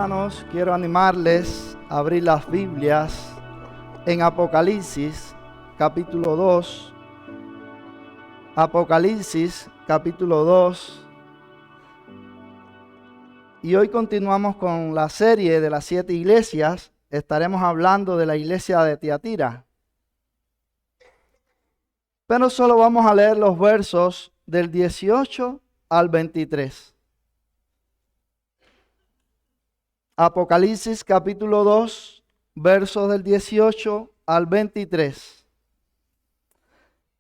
hermanos, quiero animarles a abrir las Biblias en Apocalipsis, capítulo 2. Apocalipsis, capítulo 2. Y hoy continuamos con la serie de las 7 iglesias. Estaremos hablando de la iglesia de Tiatira. Pero solo vamos a leer los versos del 18 al 23. Apocalipsis capítulo 2, versos del 18 al 23.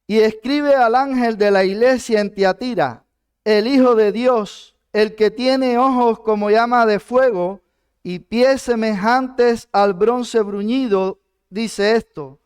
Y escribe al ángel de la iglesia en Tiatira, el Hijo de Dios, el que tiene ojos como llama de fuego y pies semejantes al bronce bruñido, dice esto: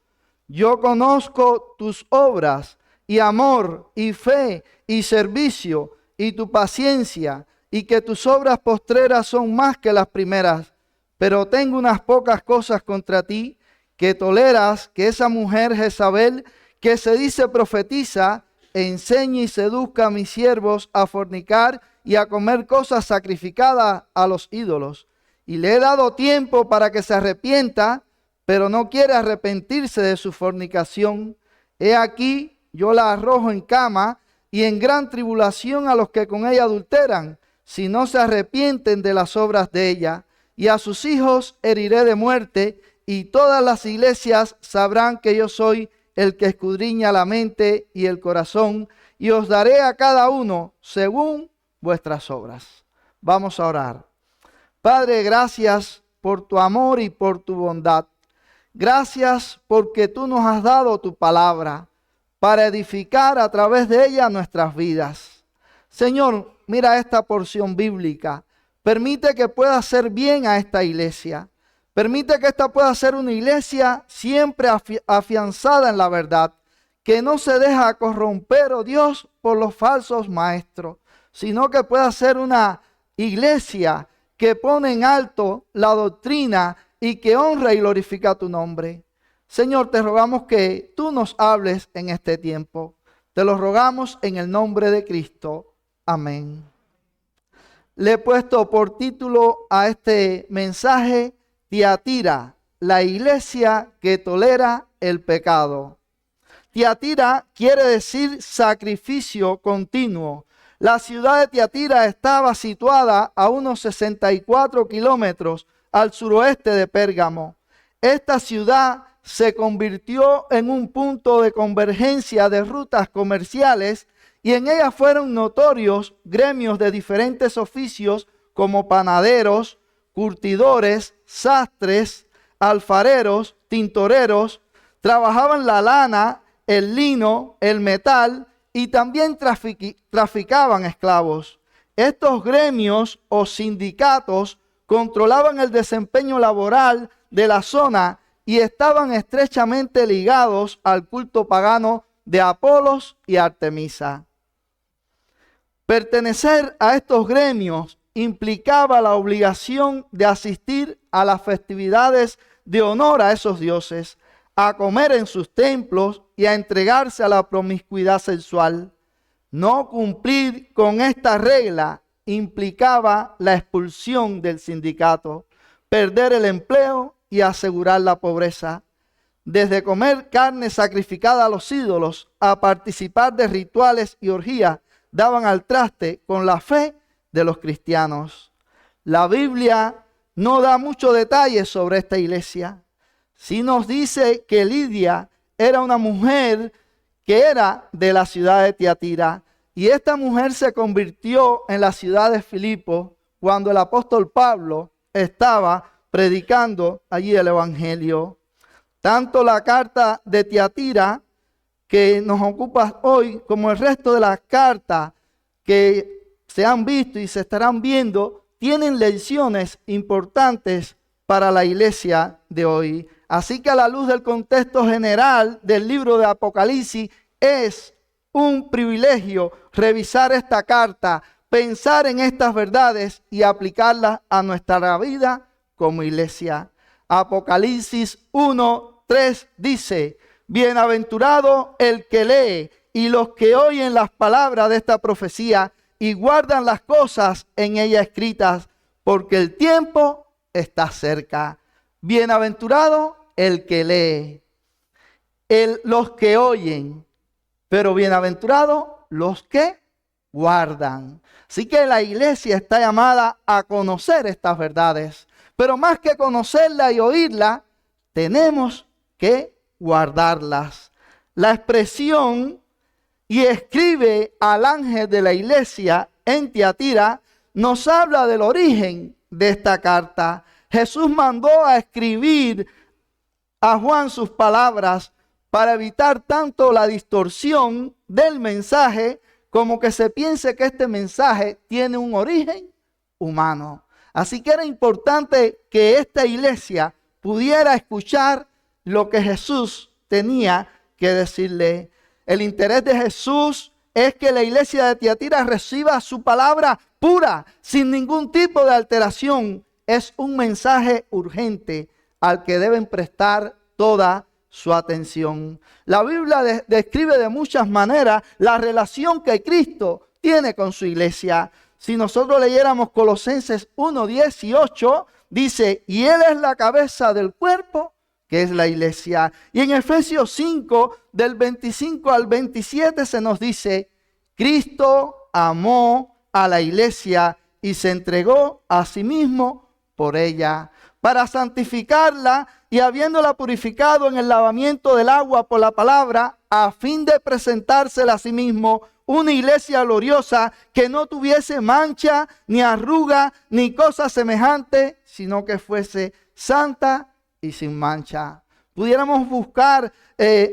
yo conozco tus obras y amor y fe y servicio y tu paciencia, y que tus obras postreras son más que las primeras. Pero tengo unas pocas cosas contra ti, que toleras que esa mujer Jezabel, que se dice profetiza, enseñe y seduzca a mis siervos a fornicar y a comer cosas sacrificadas a los ídolos. Y le he dado tiempo para que se arrepienta, pero no quiere arrepentirse de su fornicación. He aquí, yo la arrojo en cama y en gran tribulación a los que con ella adulteran, si no se arrepienten de las obras de ella. Y a sus hijos heriré de muerte, y todas las iglesias sabrán que yo soy el que escudriña la mente y el corazón, y os daré a cada uno según vuestras obras. Vamos a orar. Padre, gracias por tu amor y por tu bondad. Gracias porque tú nos has dado tu palabra para edificar a través de ella nuestras vidas. Señor, mira esta porción bíblica. Permite que pueda hacer bien a esta iglesia. Permite que esta pueda ser una iglesia siempre afianzada en la verdad, que no se deja corromper, oh Dios, por los falsos maestros, sino que pueda ser una iglesia que pone en alto la doctrina y que honra y glorifica tu nombre. Señor, te rogamos que tú nos hables en este tiempo. Te lo rogamos en el nombre de Cristo. Amén. Le he puesto por título a este mensaje: Tiatira, la iglesia que tolera el pecado. Tiatira quiere decir sacrificio continuo. La ciudad de Tiatira estaba situada a unos 64 kilómetros al suroeste de Pérgamo. Esta ciudad se convirtió en un punto de convergencia de rutas comerciales, y en ella fueron notorios gremios de diferentes oficios como panaderos, curtidores, sastres, alfareros, tintoreros. Trabajaban la lana, el lino, el metal, y también traficaban esclavos. Estos gremios o sindicatos controlaban el desempeño laboral de la zona y estaban estrechamente ligados al culto pagano de Apolos y Artemisa. Pertenecer a estos gremios implicaba la obligación de asistir a las festividades de honor a esos dioses, a comer en sus templos y a entregarse a la promiscuidad sexual. No cumplir con esta regla implicaba la expulsión del sindicato, perder el empleo y asegurar la pobreza. Desde comer carne sacrificada a los ídolos a participar de rituales y orgías, daban al traste con la fe de los cristianos. La Biblia no da muchos detalles sobre esta iglesia. Sí nos dice que Lidia era una mujer que era de la ciudad de Tiatira, y esta mujer se convirtió en la ciudad de Filipo cuando el apóstol Pablo estaba predicando allí el evangelio. Tanto la carta de Tiatira que nos ocupa hoy, como el resto de las cartas que se han visto y se estarán viendo, tienen lecciones importantes para la iglesia de hoy. Así que a la luz del contexto general del libro de Apocalipsis, es un privilegio revisar esta carta, pensar en estas verdades y aplicarlas a nuestra vida como iglesia. Apocalipsis 1:3 dice: bienaventurado el que lee y los que oyen las palabras de esta profecía y guardan las cosas en ella escritas, porque el tiempo está cerca. Bienaventurado el que lee, los que oyen, pero bienaventurado los que guardan. Así que la iglesia está llamada a conocer estas verdades, pero más que conocerla y oírla, tenemos que guardarlas. La expresión "y escribe al ángel de la iglesia en Tiatira" nos habla del origen de esta carta. Jesús mandó a escribir a Juan sus palabras para evitar tanto la distorsión del mensaje como que se piense que este mensaje tiene un origen humano. Así que era importante que esta iglesia pudiera escuchar lo que Jesús tenía que decirle. El interés de Jesús es que la iglesia de Tiatira reciba su palabra pura, sin ningún tipo de alteración. Es un mensaje urgente al que deben prestar toda su atención. La Biblia describe de muchas maneras la relación que Cristo tiene con su iglesia. Si nosotros leyéramos Colosenses 1:18, dice: y Él es la cabeza del cuerpo, que es la iglesia. Y en Efesios 5, del 25 al 27, se nos dice: Cristo amó a la iglesia y se entregó a sí mismo por ella, para santificarla, y habiéndola purificado en el lavamiento del agua por la palabra, a fin de presentársela a sí mismo una iglesia gloriosa, que no tuviese mancha, ni arruga, ni cosa semejante, sino que fuese santa y sin mancha. Pudiéramos buscar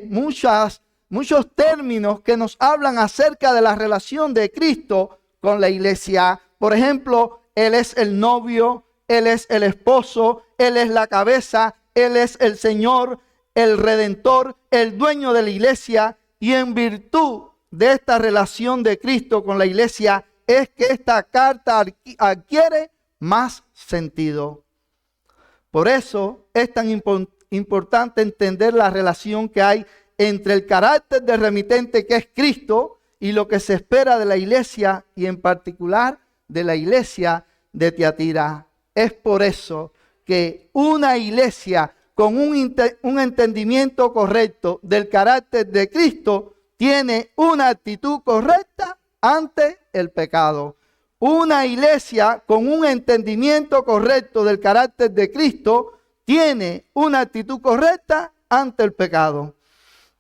muchos términos que nos hablan acerca de la relación de Cristo con la iglesia. Por ejemplo, Él es el novio, Él es el esposo, Él es la cabeza, Él es el Señor, el Redentor, el dueño de la iglesia. Y en virtud de esta relación de Cristo con la iglesia es que esta carta adquiere más sentido. Por eso es tan importante entender la relación que hay entre el carácter del remitente, que es Cristo, y lo que se espera de la iglesia, y en particular de la iglesia de Tiatira. Es por eso que una iglesia con un entendimiento correcto del carácter de Cristo tiene una actitud correcta ante el pecado. Una iglesia con un entendimiento correcto del carácter de Cristo tiene una actitud correcta ante el pecado.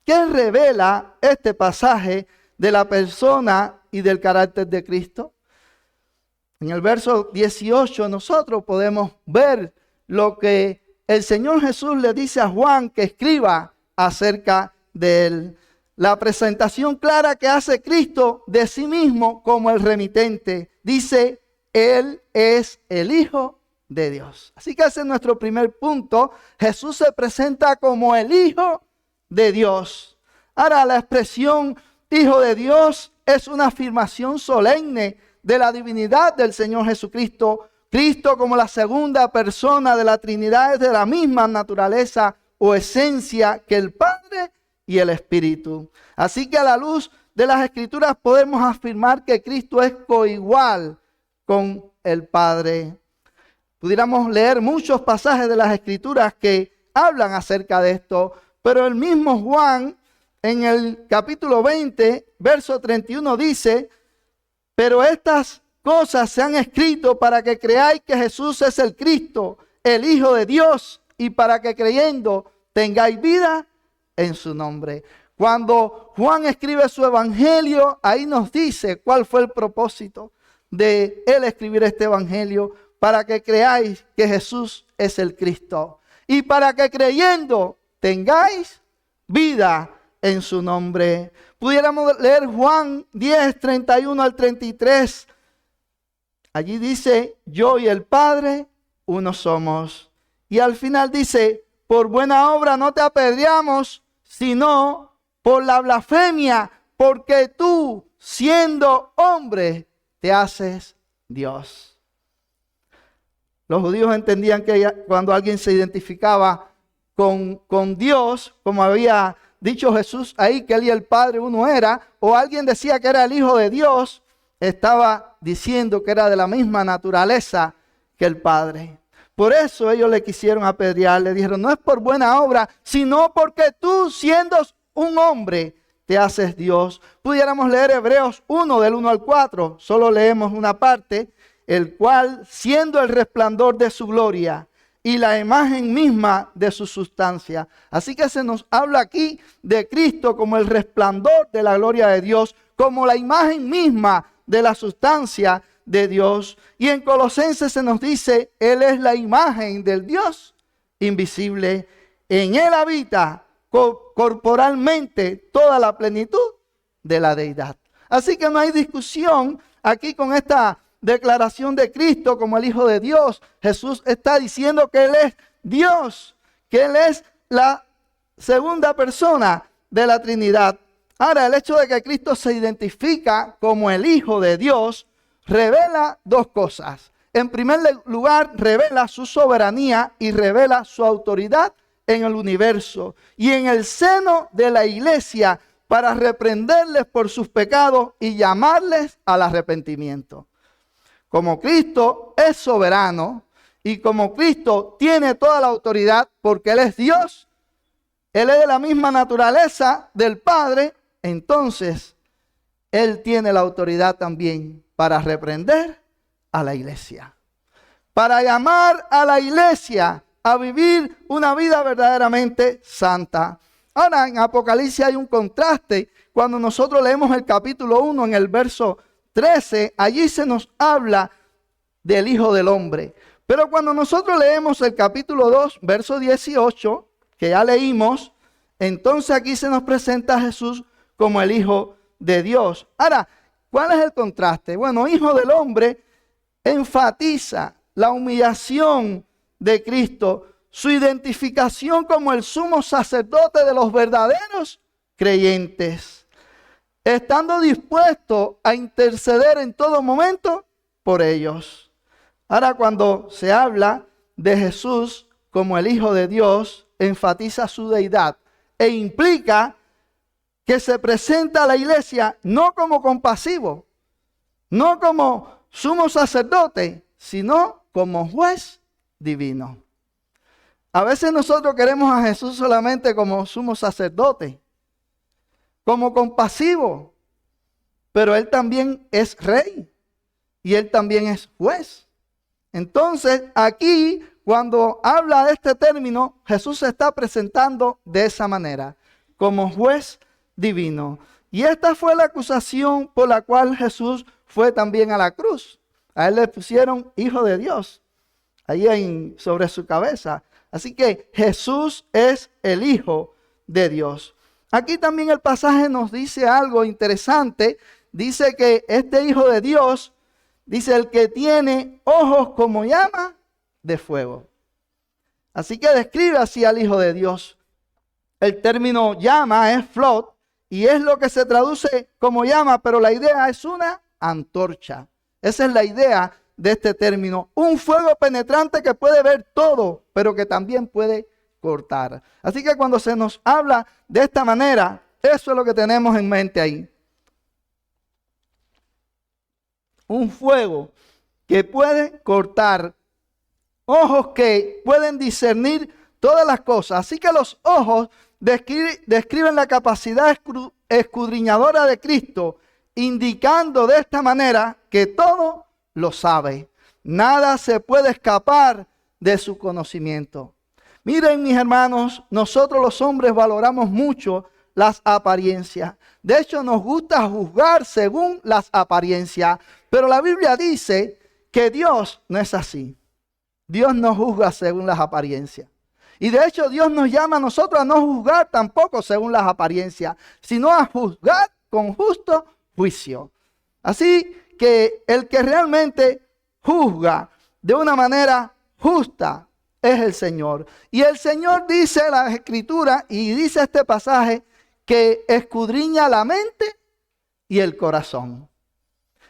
¿Qué revela este pasaje de la persona y del carácter de Cristo? En el verso 18 nosotros podemos ver lo que el Señor Jesús le dice a Juan que escriba acerca de él. La presentación clara que hace Cristo de sí mismo como el remitente. Dice: Él es el Hijo de Dios. Así que ese es nuestro primer punto. Jesús se presenta como el Hijo de Dios. Ahora, la expresión Hijo de Dios es una afirmación solemne de la divinidad del Señor Jesucristo. Cristo, como la segunda persona de la Trinidad, es de la misma naturaleza o esencia que el Padre y el Espíritu. Así que a la luz de las Escrituras podemos afirmar que Cristo es coigual con el Padre. Pudiéramos leer muchos pasajes de las Escrituras que hablan acerca de esto, pero el mismo Juan en el capítulo 20, verso 31 dice: pero estas cosas se han escrito para que creáis que Jesús es el Cristo, el Hijo de Dios, y para que creyendo tengáis vida en su nombre. Cuando Juan escribe su evangelio, ahí nos dice cuál fue el propósito de él escribir este evangelio: para que creáis que Jesús es el Cristo, y para que creyendo tengáis vida en su nombre. Pudiéramos leer Juan 10, 31 al 33. Allí dice: yo y el Padre uno somos. Y al final dice: por buena obra no te apedreamos, sino por la blasfemia, porque tú, siendo hombre, te haces Dios. Los judíos entendían que cuando alguien se identificaba con Dios, como había dicho Jesús ahí, que él y el Padre uno era, o alguien decía que era el Hijo de Dios, estaba diciendo que era de la misma naturaleza que el Padre. Por eso ellos le quisieron apedrear. Le dijeron, no es por buena obra, sino porque tú, siendo un hombre, te haces Dios. Pudiéramos leer Hebreos 1 del 1 al 4. Solo leemos una parte. El cual, siendo el resplandor de su gloria y la imagen misma de su sustancia. Así que se nos habla aquí de Cristo como el resplandor de la gloria de Dios, como la imagen misma de la sustancia de Dios. Y en Colosenses se nos dice, Él es la imagen del Dios invisible. En Él habita corporalmente toda la plenitud de la deidad. Así que no hay discusión aquí con esta declaración de Cristo como el Hijo de Dios. Jesús está diciendo que Él es Dios, que Él es la segunda persona de la Trinidad. Ahora, el hecho de que Cristo se identifica como el Hijo de Dios revela dos cosas. En primer lugar, revela su soberanía y revela su autoridad en el universo y en el seno de la iglesia para reprenderles por sus pecados y llamarles al arrepentimiento. Como Cristo es soberano y como Cristo tiene toda la autoridad porque Él es Dios, Él es de la misma naturaleza del Padre, entonces Él tiene la autoridad también para reprender a la iglesia. Para llamar a la iglesia a vivir una vida verdaderamente santa. Ahora en Apocalipsis hay un contraste. Cuando nosotros leemos el capítulo 1 en el verso 13, allí se nos habla del Hijo del Hombre. Pero cuando nosotros leemos el capítulo 2, verso 18, que ya leímos, entonces aquí se nos presenta a Jesús como el Hijo de Dios. Ahora, ¿cuál es el contraste? Bueno, Hijo del Hombre enfatiza la humillación de Cristo, su identificación como el sumo sacerdote de los verdaderos creyentes, estando dispuesto a interceder en todo momento por ellos. Ahora, cuando se habla de Jesús como el Hijo de Dios, enfatiza su deidad e implica que se presenta a la iglesia no como compasivo, no como sumo sacerdote, sino como juez divino. A veces nosotros queremos a Jesús solamente como sumo sacerdote, como compasivo, pero Él también es rey y Él también es juez. Entonces, aquí, cuando habla de este término, Jesús se está presentando de esa manera, como juez divino. Y esta fue la acusación por la cual Jesús fue también a la cruz. A Él le pusieron Hijo de Dios, ahí sobre su cabeza. Así que Jesús es el Hijo de Dios. Aquí también el pasaje nos dice algo interesante. Dice que este Hijo de Dios, dice el que tiene ojos como llama de fuego. Así que describe así al Hijo de Dios. El término llama es flot y es lo que se traduce como llama, pero la idea es una antorcha. Esa es la idea de este término. Un fuego penetrante que puede ver todo, pero que también puede cortar. Así que cuando se nos habla de esta manera, eso es lo que tenemos en mente ahí. Un fuego que puede cortar, ojos que pueden discernir todas las cosas. Así que los ojos describen la capacidad escudriñadora de Cristo, indicando de esta manera que todo lo sabe. Nada se puede escapar de su conocimiento. Miren, mis hermanos, nosotros los hombres valoramos mucho las apariencias. De hecho, nos gusta juzgar según las apariencias. Pero la Biblia dice que Dios no es así. Dios no juzga según las apariencias. Y de hecho, Dios nos llama a nosotros a no juzgar tampoco según las apariencias, sino a juzgar con justo juicio. Así que el que realmente juzga de una manera justa es el Señor. Y el Señor dice en la Escritura, y dice este pasaje, que escudriña la mente y el corazón.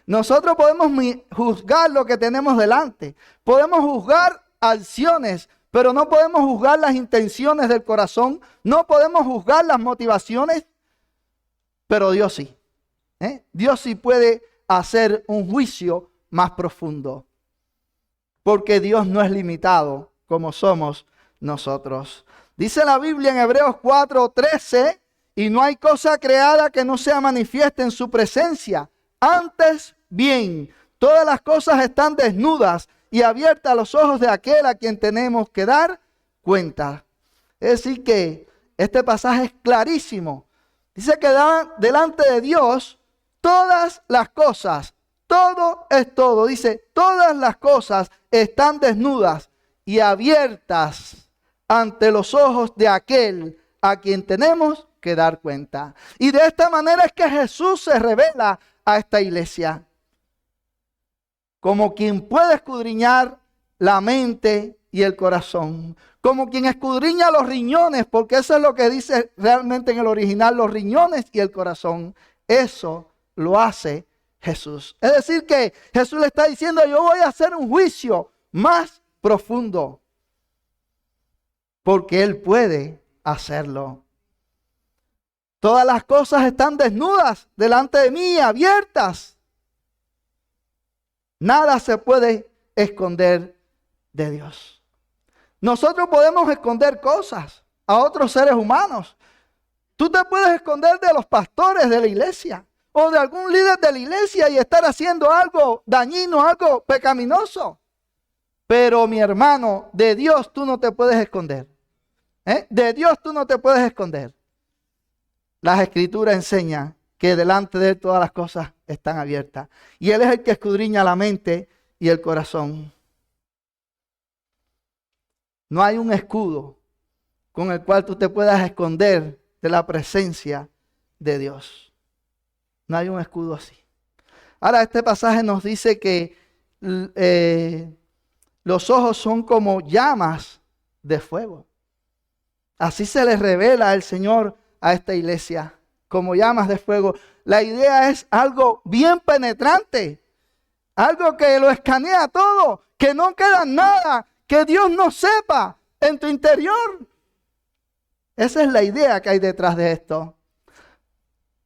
Nosotros podemos juzgar lo que tenemos delante. Podemos juzgar acciones, pero no podemos juzgar las intenciones del corazón. No podemos juzgar las motivaciones, pero Dios sí. Dios sí puede hacer un juicio más profundo. porque Dios no es limitado como somos nosotros. Dice la Biblia en Hebreos 4:13, y no hay cosa creada que no sea manifiesta en su presencia. Antes bien, todas las cosas están desnudas y abiertas a los ojos de aquel a quien tenemos que dar cuenta. Es decir que este pasaje es clarísimo. Dice que delante de Dios todas las cosas, todo es todo. Dice, todas las cosas están desnudas y abiertas ante los ojos de aquel a quien tenemos que dar cuenta. Y de esta manera es que Jesús se revela a esta iglesia como quien puede escudriñar la mente y el corazón, como quien escudriña los riñones, porque eso es lo que dice realmente en el original, los riñones y el corazón. Eso lo hace Jesús. Es decir que Jesús le está diciendo, yo voy a hacer un juicio más profundo, porque Él puede hacerlo. Todas las cosas están desnudas delante de mí, abiertas. Nada se puede esconder de Dios. Nosotros podemos esconder cosas a otros seres humanos. Tú te puedes esconder de los pastores de la iglesia o de algún líder de la iglesia y estar haciendo algo dañino, algo pecaminoso. Pero mi hermano, de Dios tú no te puedes esconder. De Dios tú no te puedes esconder. Las Escrituras enseñan que delante de Él todas las cosas están abiertas. Y Él es el que escudriña la mente y el corazón. No hay un escudo con el cual tú te puedas esconder de la presencia de Dios. No hay un escudo así. Ahora este pasaje nos dice que los ojos son como llamas de fuego. Así se les revela el Señor a esta iglesia, como llamas de fuego. La idea es algo bien penetrante, algo que lo escanea todo, que no queda nada que Dios no sepa en tu interior. Esa es la idea que hay detrás de esto.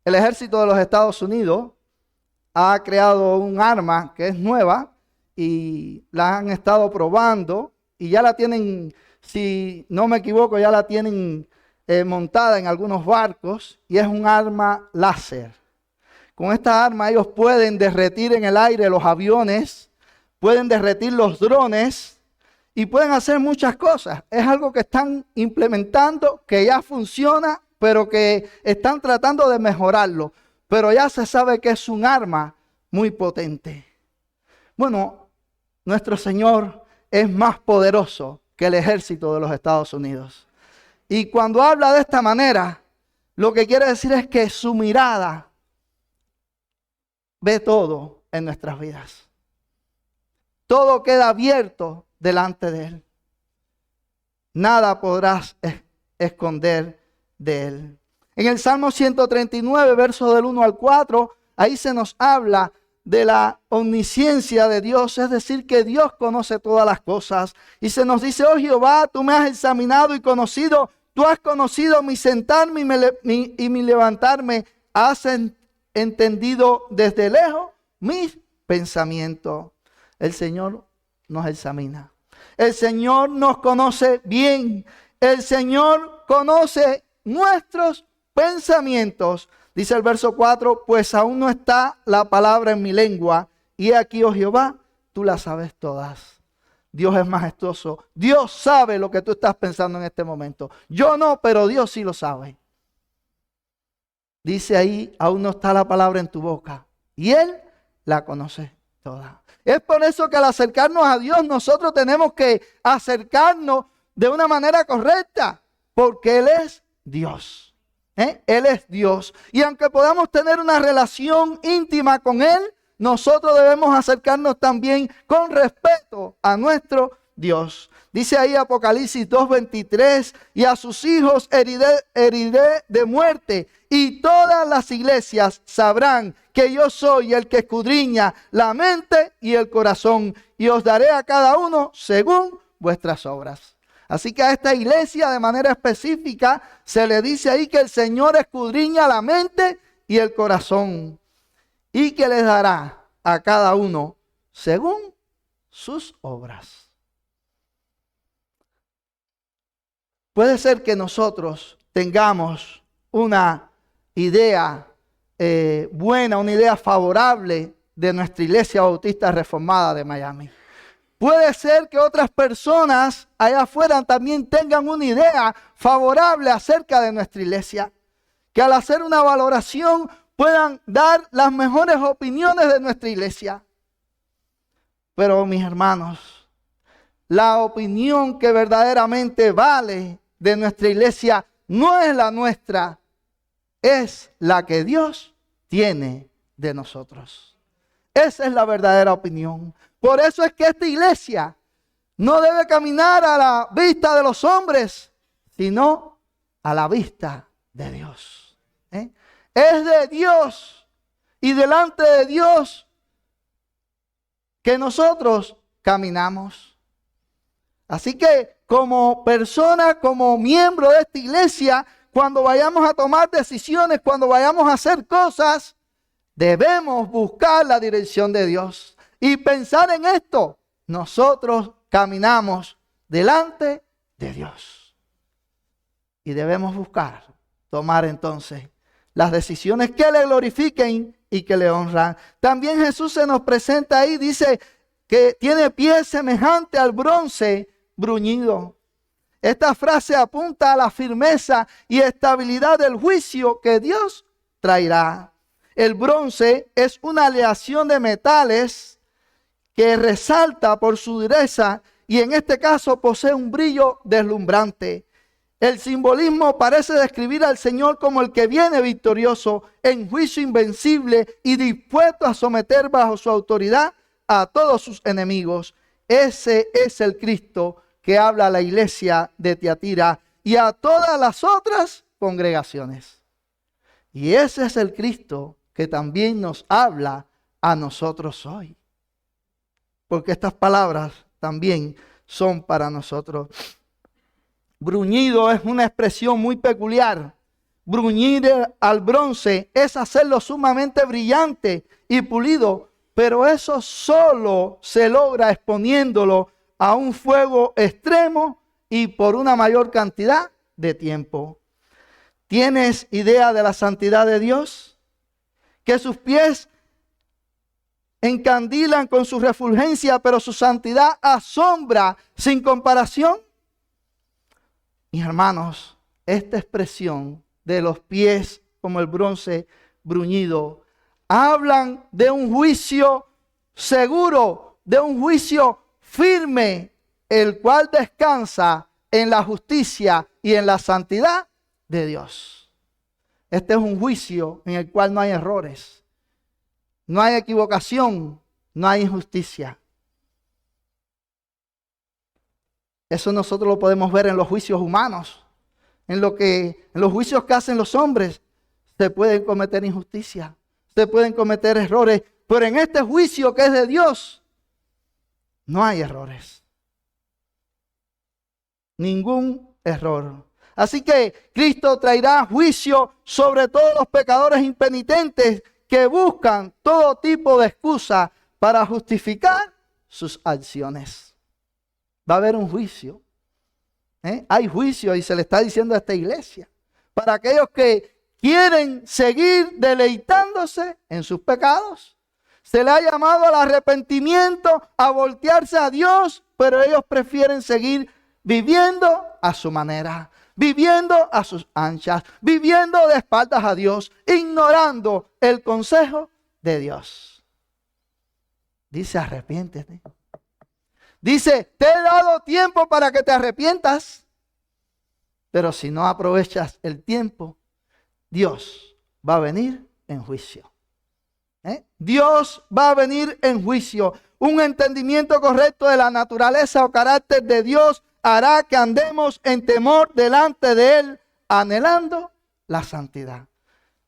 El ejército de los Estados Unidos ha creado un arma que es nueva y la han estado probando y ya la tienen, si no me equivoco, ya la tienen montada en algunos barcos y es un arma láser. Con esta arma ellos pueden derretir en el aire los aviones, pueden derretir los drones y pueden hacer muchas cosas. Es algo que están implementando, que ya funciona, pero que están tratando de mejorarlo. Pero ya se sabe que es un arma muy potente. Bueno, nuestro Señor es más poderoso que el ejército de los Estados Unidos. Y cuando habla de esta manera, lo que quiere decir es que su mirada ve todo en nuestras vidas. Todo queda abierto delante de Él. Nada podrás esconder de Él. En el Salmo 139, versos del 1 al 4, ahí se nos habla de la omnisciencia de Dios, es decir, que Dios conoce todas las cosas. Y se nos dice, oh Jehová, tú me has examinado y conocido. Tú has conocido mi sentarme y mi levantarme. Has entendido desde lejos mis pensamientos. El Señor nos examina. El Señor nos conoce bien. El Señor conoce nuestros pensamientos. Dice el verso 4, pues aún no está la palabra en mi lengua. Y aquí, oh Jehová, tú las sabes todas. Dios es majestuoso. Dios sabe lo que tú estás pensando en este momento. Yo no, pero Dios sí lo sabe. Dice ahí, aún no está la palabra en tu boca. Y Él la conoce toda. Es por eso que al acercarnos a Dios, nosotros tenemos que acercarnos de una manera correcta. Porque Él es Dios. Él es Dios. Y aunque podamos tener una relación íntima con Él, nosotros debemos acercarnos también con respeto a nuestro Dios. Dice ahí Apocalipsis 2:23, y a sus hijos heriré de muerte, y todas las iglesias sabrán que yo soy el que escudriña la mente y el corazón, y os daré a cada uno según vuestras obras. Así que a esta iglesia de manera específica se le dice ahí que el Señor escudriña la mente y el corazón y que les dará a cada uno según sus obras. Puede ser que nosotros tengamos una idea buena, una idea favorable de nuestra Iglesia Bautista Reformada de Miami. Puede ser que otras personas allá afuera también tengan una idea favorable acerca de nuestra iglesia. Que al hacer una valoración puedan dar las mejores opiniones de nuestra iglesia. Pero mis hermanos, la opinión que verdaderamente vale de nuestra iglesia no es la nuestra, es la que Dios tiene de nosotros. Esa es la verdadera opinión. Por eso es que esta iglesia no debe caminar a la vista de los hombres, sino a la vista de Dios. Es de Dios y delante de Dios que nosotros caminamos. Así que como persona, como miembro de esta iglesia, cuando vayamos a tomar decisiones, cuando vayamos a hacer cosas, debemos buscar la dirección de Dios y pensar en esto. Nosotros caminamos delante de Dios y debemos buscar tomar entonces las decisiones que le glorifiquen y que le honran. También Jesús se nos presenta ahí, dice que tiene pies semejante al bronce bruñido. Esta frase apunta a la firmeza y estabilidad del juicio que Dios traerá. El bronce es una aleación de metales que resalta por su dureza y en este caso posee un brillo deslumbrante. El simbolismo parece describir al Señor como el que viene victorioso en juicio invencible y dispuesto a someter bajo su autoridad a todos sus enemigos. Ese es el Cristo que habla a la iglesia de Tiatira y a todas las otras congregaciones. Y ese es el Cristo que también nos habla a nosotros hoy. Porque estas palabras también son para nosotros. Bruñido es una expresión muy peculiar. Bruñir al bronce es hacerlo sumamente brillante y pulido, pero eso solo se logra exponiéndolo a un fuego extremo y por una mayor cantidad de tiempo. ¿Tienes idea de la santidad de Dios? Que sus pies encandilan con su refulgencia, pero su santidad asombra sin comparación. Mis hermanos, esta expresión de los pies como el bronce bruñido, hablan de un juicio seguro, de un juicio firme, el cual descansa en la justicia y en la santidad de Dios. Este es un juicio en el cual no hay errores, no hay equivocación, no hay injusticia. Eso nosotros lo podemos ver en los juicios humanos, en los juicios que hacen los hombres. Se pueden cometer injusticias, se pueden cometer errores, pero en este juicio que es de Dios, no hay errores. Ningún error. Así que Cristo traerá juicio sobre todos los pecadores impenitentes que buscan todo tipo de excusa para justificar sus acciones. Va a haber un juicio. Hay juicio y se le está diciendo a esta iglesia. Para aquellos que quieren seguir deleitándose en sus pecados. Se le ha llamado al arrepentimiento, a voltearse a Dios, pero ellos prefieren seguir viviendo a su manera, viviendo a sus anchas, viviendo de espaldas a Dios, ignorando el consejo de Dios. Dice, arrepiéntete. Dice, te he dado tiempo para que te arrepientas, pero si no aprovechas el tiempo, Dios va a venir en juicio. Dios va a venir en juicio. Un entendimiento correcto de la naturaleza o carácter de Dios hará que andemos en temor delante de Él, anhelando la santidad.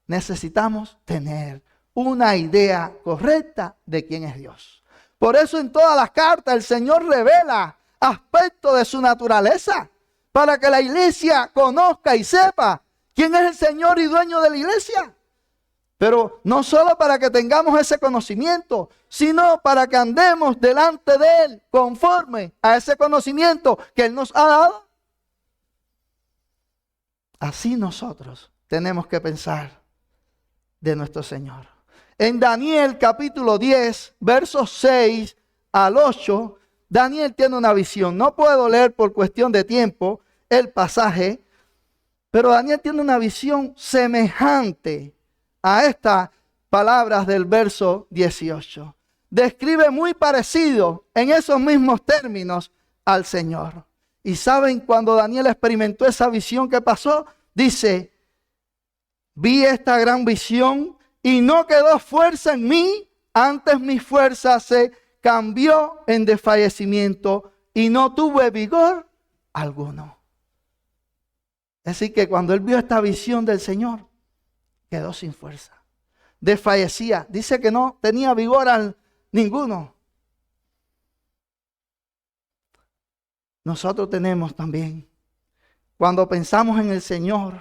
Necesitamos tener una idea correcta de quién es Dios. Por eso en todas las cartas el Señor revela aspectos de su naturaleza para que la iglesia conozca y sepa quién es el Señor y dueño de la iglesia. Pero no solo para que tengamos ese conocimiento, sino para que andemos delante de Él conforme a ese conocimiento que Él nos ha dado. Así nosotros tenemos que pensar de nuestro Señor. En Daniel capítulo 10, versos 6 al 8, Daniel tiene una visión. No puedo leer por cuestión de tiempo el pasaje, pero Daniel tiene una visión semejante a estas palabras del verso 18. Describe muy parecido en esos mismos términos al Señor. Y saben, cuando Daniel experimentó esa visión que pasó, dice: vi esta gran visión y no quedó fuerza en mí, antes mi fuerza se cambió en desfallecimiento y no tuve vigor alguno. Así que cuando él vio esta visión del Señor, quedó sin fuerza, desfallecía. Dice que no tenía vigor ninguno. Nosotros tenemos también, cuando pensamos en el Señor,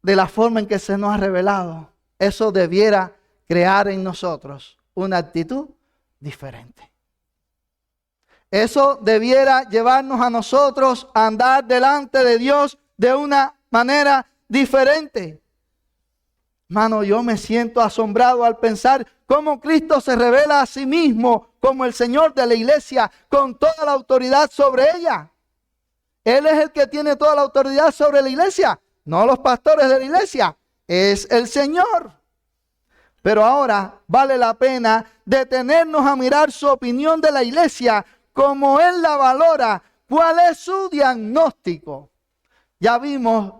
de la forma en que se nos ha revelado, eso debiera crear en nosotros una actitud diferente. Eso debiera llevarnos a nosotros a andar delante de Dios de una manera diferente. Hermano, yo me siento asombrado al pensar cómo Cristo se revela a sí mismo como el Señor de la iglesia, con toda la autoridad sobre ella. Él es el que tiene toda la autoridad sobre la iglesia, no los pastores de la iglesia, es el Señor. Pero ahora vale la pena detenernos a mirar su opinión de la iglesia, como Él la valora, cuál es su diagnóstico. Ya vimos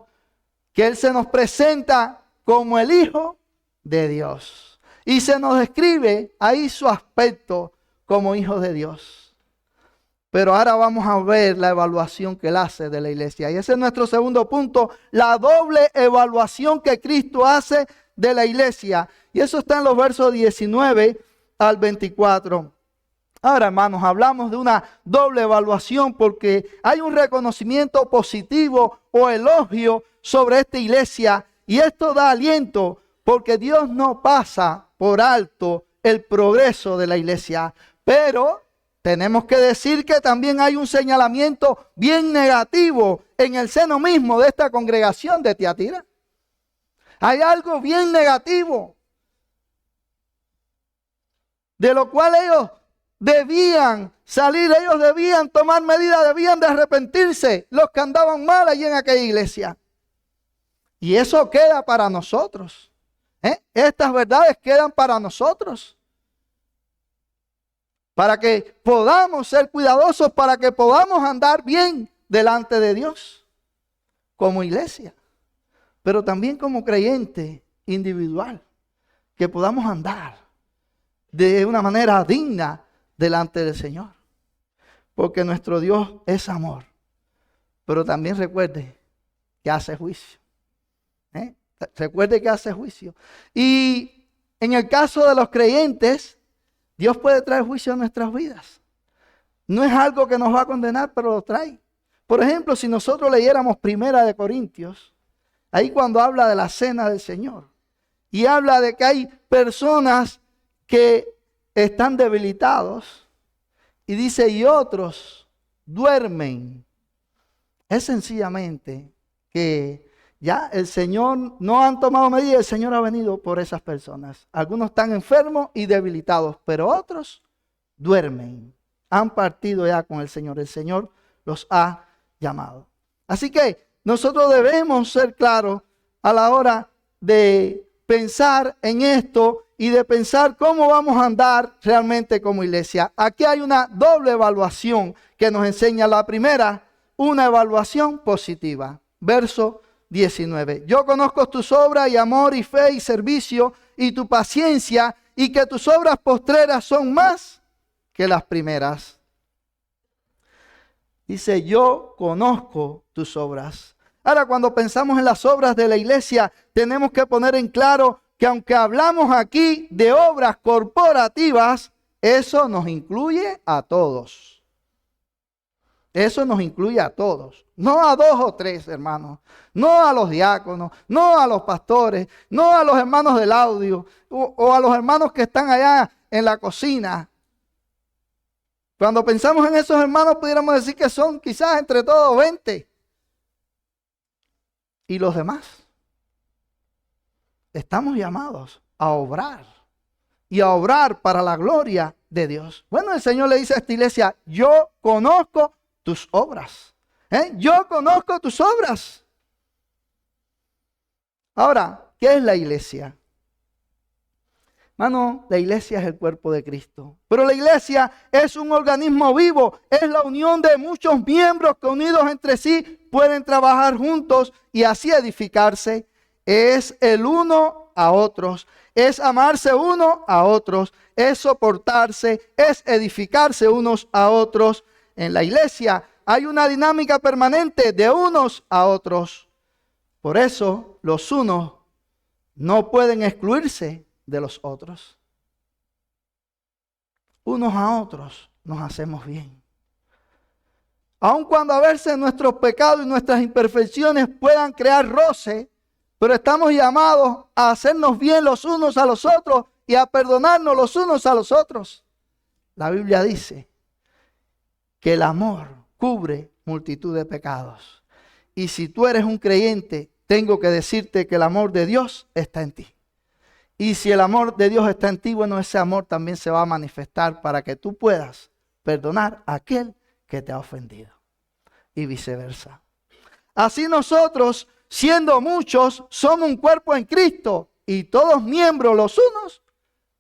que Él se nos presenta como el Hijo de Dios. Y se nos describe ahí su aspecto como Hijo de Dios. Pero ahora vamos a ver la evaluación que Él hace de la iglesia. Y ese es nuestro segundo punto, la doble evaluación que Cristo hace de la iglesia. Y eso está en los versos 19 al 24. Ahora, hermanos, hablamos de una doble evaluación porque hay un reconocimiento positivo o elogio sobre esta iglesia. Y esto da aliento porque Dios no pasa por alto el progreso de la iglesia. Pero tenemos que decir que también hay un señalamiento bien negativo en el seno mismo de esta congregación de Tiatira. Hay algo bien negativo, de lo cual ellos debían salir, ellos debían tomar medidas, debían de arrepentirse, los que andaban mal allí en aquella iglesia. Y eso queda para nosotros. Estas verdades quedan para nosotros. Para que podamos ser cuidadosos, para que podamos andar bien delante de Dios como iglesia, pero también como creyente individual, que podamos andar de una manera digna delante del Señor, porque nuestro Dios es amor, pero también recuerde que hace juicio. Recuerde que hace juicio. Y en el caso de los creyentes, Dios puede traer juicio a nuestras vidas. No es algo que nos va a condenar, pero lo trae. Por ejemplo, si nosotros leyéramos 1 Corintios, ahí cuando habla de la cena del Señor, y habla de que hay personas que están debilitados, y dice, y otros duermen. Es sencillamente que ya el Señor no han tomado medidas, el Señor ha venido por esas personas. Algunos están enfermos y debilitados, pero otros duermen. Han partido ya con el Señor los ha llamado. Así que nosotros debemos ser claros a la hora de pensar en esto y de pensar cómo vamos a andar realmente como iglesia. Aquí hay una doble evaluación que nos enseña. La primera, una evaluación positiva. Verso 19. Yo conozco tus obras y amor y fe y servicio y tu paciencia y que tus obras postreras son más que las primeras. Dice, yo conozco tus obras. Ahora, cuando pensamos en las obras de la iglesia, tenemos que poner en claro que aunque hablamos aquí de obras corporativas, eso nos incluye a todos. Eso nos incluye a todos, no a 2 o 3 hermanos, no a los diáconos, no a los pastores, no a los hermanos del audio o a los hermanos que están allá en la cocina. Cuando pensamos en esos hermanos pudiéramos decir que son quizás entre todos 20. ¿Y los demás? Estamos llamados a obrar y a obrar para la gloria de Dios. Bueno, el Señor le dice a esta iglesia, yo conozco tus obras. Yo conozco tus obras. Ahora, ¿qué es la iglesia? Hermano, la iglesia es el cuerpo de Cristo. Pero la iglesia es un organismo vivo. Es la unión de muchos miembros que unidos entre sí pueden trabajar juntos y así edificarse. Es el uno a otros. Es amarse uno a otros. Es soportarse. Es edificarse unos a otros. En la iglesia hay una dinámica permanente de unos a otros. Por eso los unos no pueden excluirse de los otros. Unos a otros nos hacemos bien. Aun cuando a veces nuestros pecados y nuestras imperfecciones puedan crear roce, pero estamos llamados a hacernos bien los unos a los otros y a perdonarnos los unos a los otros. La Biblia dice que el amor cubre multitud de pecados. Y si tú eres un creyente, tengo que decirte que el amor de Dios está en ti. Y si el amor de Dios está en ti, bueno, ese amor también se va a manifestar para que tú puedas perdonar a aquel que te ha ofendido. Y viceversa. Así nosotros, siendo muchos, somos un cuerpo en Cristo y todos miembros los unos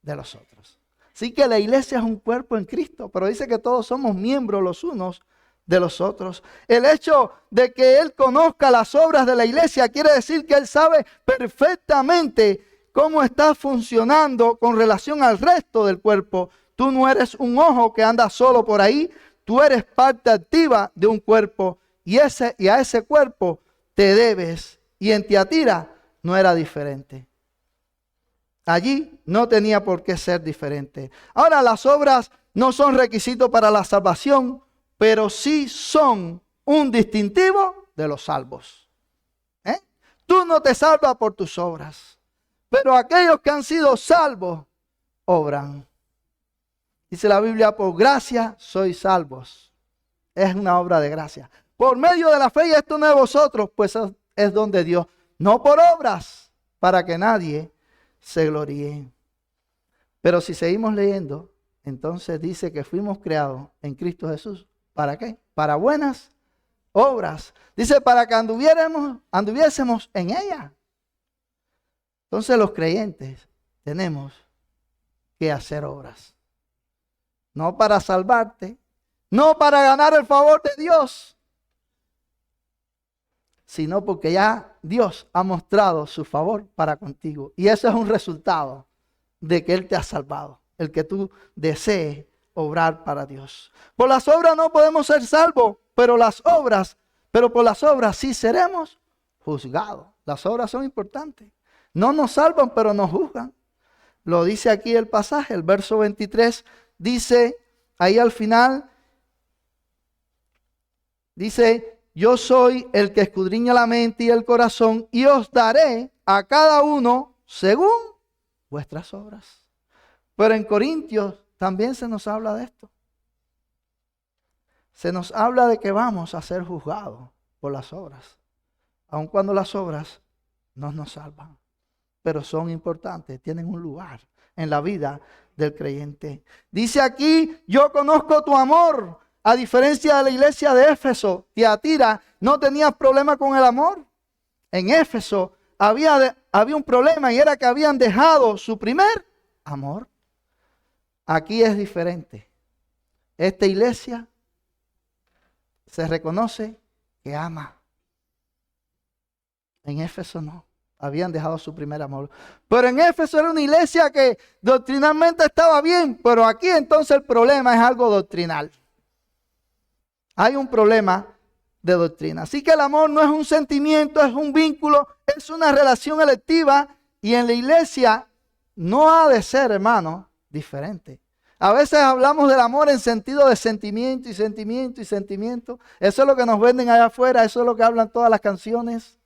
de los otros. Así que la iglesia es un cuerpo en Cristo, pero dice que todos somos miembros los unos de los otros. El hecho de que Él conozca las obras de la iglesia quiere decir que Él sabe perfectamente cómo está funcionando con relación al resto del cuerpo. Tú no eres un ojo que anda solo por ahí, tú eres parte activa de un cuerpo y a ese cuerpo te debes. Y en Tiatira no era diferente. Allí no tenía por qué ser diferente. Ahora, las obras no son requisito para la salvación, pero sí son un distintivo de los salvos. Tú no te salvas por tus obras. Pero aquellos que han sido salvos, obran. Dice la Biblia, por gracia sois salvos. Es una obra de gracia. Por medio de la fe, y esto no de vosotros, pues es don de Dios. No por obras, para que nadie se gloríe. Pero si seguimos leyendo, entonces dice que fuimos creados en Cristo Jesús. ¿Para qué? Para buenas obras. Dice, para que anduviésemos en ella. Entonces los creyentes tenemos que hacer obras. No para salvarte, no para ganar el favor de Dios, sino porque ya Dios ha mostrado su favor para contigo. Y eso es un resultado de que Él te ha salvado, el que tú desees obrar para Dios. Por las obras no podemos ser salvos, pero por las obras sí seremos juzgados. Las obras son importantes. No nos salvan, pero nos juzgan. Lo dice aquí el pasaje, el verso 23, dice ahí al final, dice, yo soy el que escudriña la mente y el corazón y os daré a cada uno según vuestras obras. Pero en Corintios también se nos habla de esto. Se nos habla de que vamos a ser juzgados por las obras, aun cuando las obras no nos salvan. Pero son importantes, tienen un lugar en la vida del creyente. Dice aquí, yo conozco tu amor. A diferencia de la iglesia de Éfeso, Tiatira no tenía problema con el amor. En Éfeso había un problema y era que habían dejado su primer amor. Aquí es diferente. Esta iglesia se reconoce que ama. En Éfeso no. Habían dejado su primer amor. Pero en Éfeso era una iglesia que doctrinalmente estaba bien. Pero aquí entonces el problema es algo doctrinal. Hay un problema de doctrina. Así que el amor no es un sentimiento, es un vínculo, es una relación electiva. Y en la iglesia no ha de ser, hermano, diferente. A veces hablamos del amor en sentido de sentimiento y sentimiento y sentimiento. Eso es lo que nos venden allá afuera, eso es lo que hablan todas las canciones.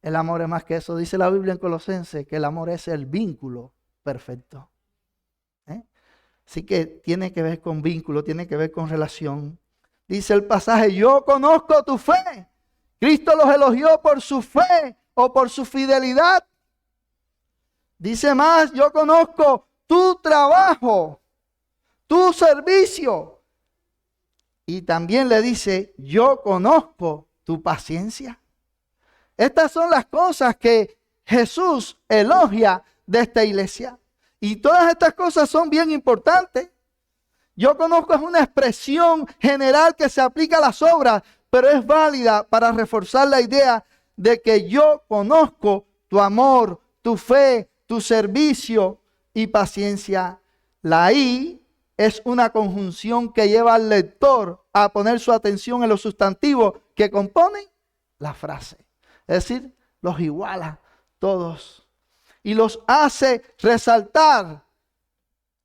El amor es más que eso. Dice la Biblia en Colosenses que el amor es el vínculo perfecto. Así que tiene que ver con vínculo, tiene que ver con relación. Dice el pasaje, yo conozco tu fe. Cristo los elogió por su fe o por su fidelidad. Dice más, yo conozco tu trabajo, tu servicio. Y también le dice, yo conozco tu paciencia. Estas son las cosas que Jesús elogia de esta iglesia. Y todas estas cosas son bien importantes. Yo conozco es una expresión general que se aplica a las obras, pero es válida para reforzar la idea de que yo conozco tu amor, tu fe, tu servicio y paciencia. La I es una conjunción que lleva al lector a poner su atención en los sustantivos que componen la frase. Es decir, los iguala todos y los hace resaltar,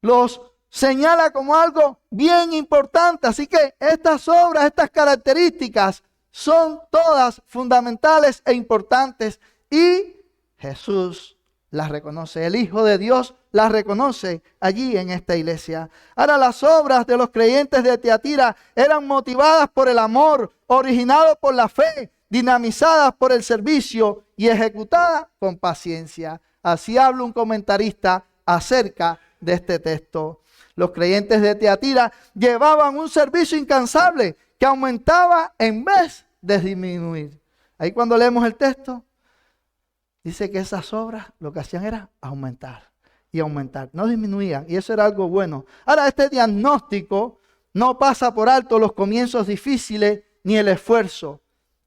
los señala como algo bien importante. Así que estas obras, estas características son todas fundamentales e importantes y Jesús las reconoce. El Hijo de Dios las reconoce allí en esta iglesia. Ahora, las obras de los creyentes de Tiatira eran motivadas por el amor, originadas por la fe, dinamizadas por el servicio y ejecutadas con paciencia. Así habla un comentarista acerca de este texto. Los creyentes de Tiatira llevaban un servicio incansable que aumentaba en vez de disminuir. Ahí cuando leemos el texto, dice que esas obras lo que hacían era aumentar y aumentar, no disminuían, y eso era algo bueno. Ahora, este diagnóstico no pasa por alto los comienzos difíciles ni el esfuerzo.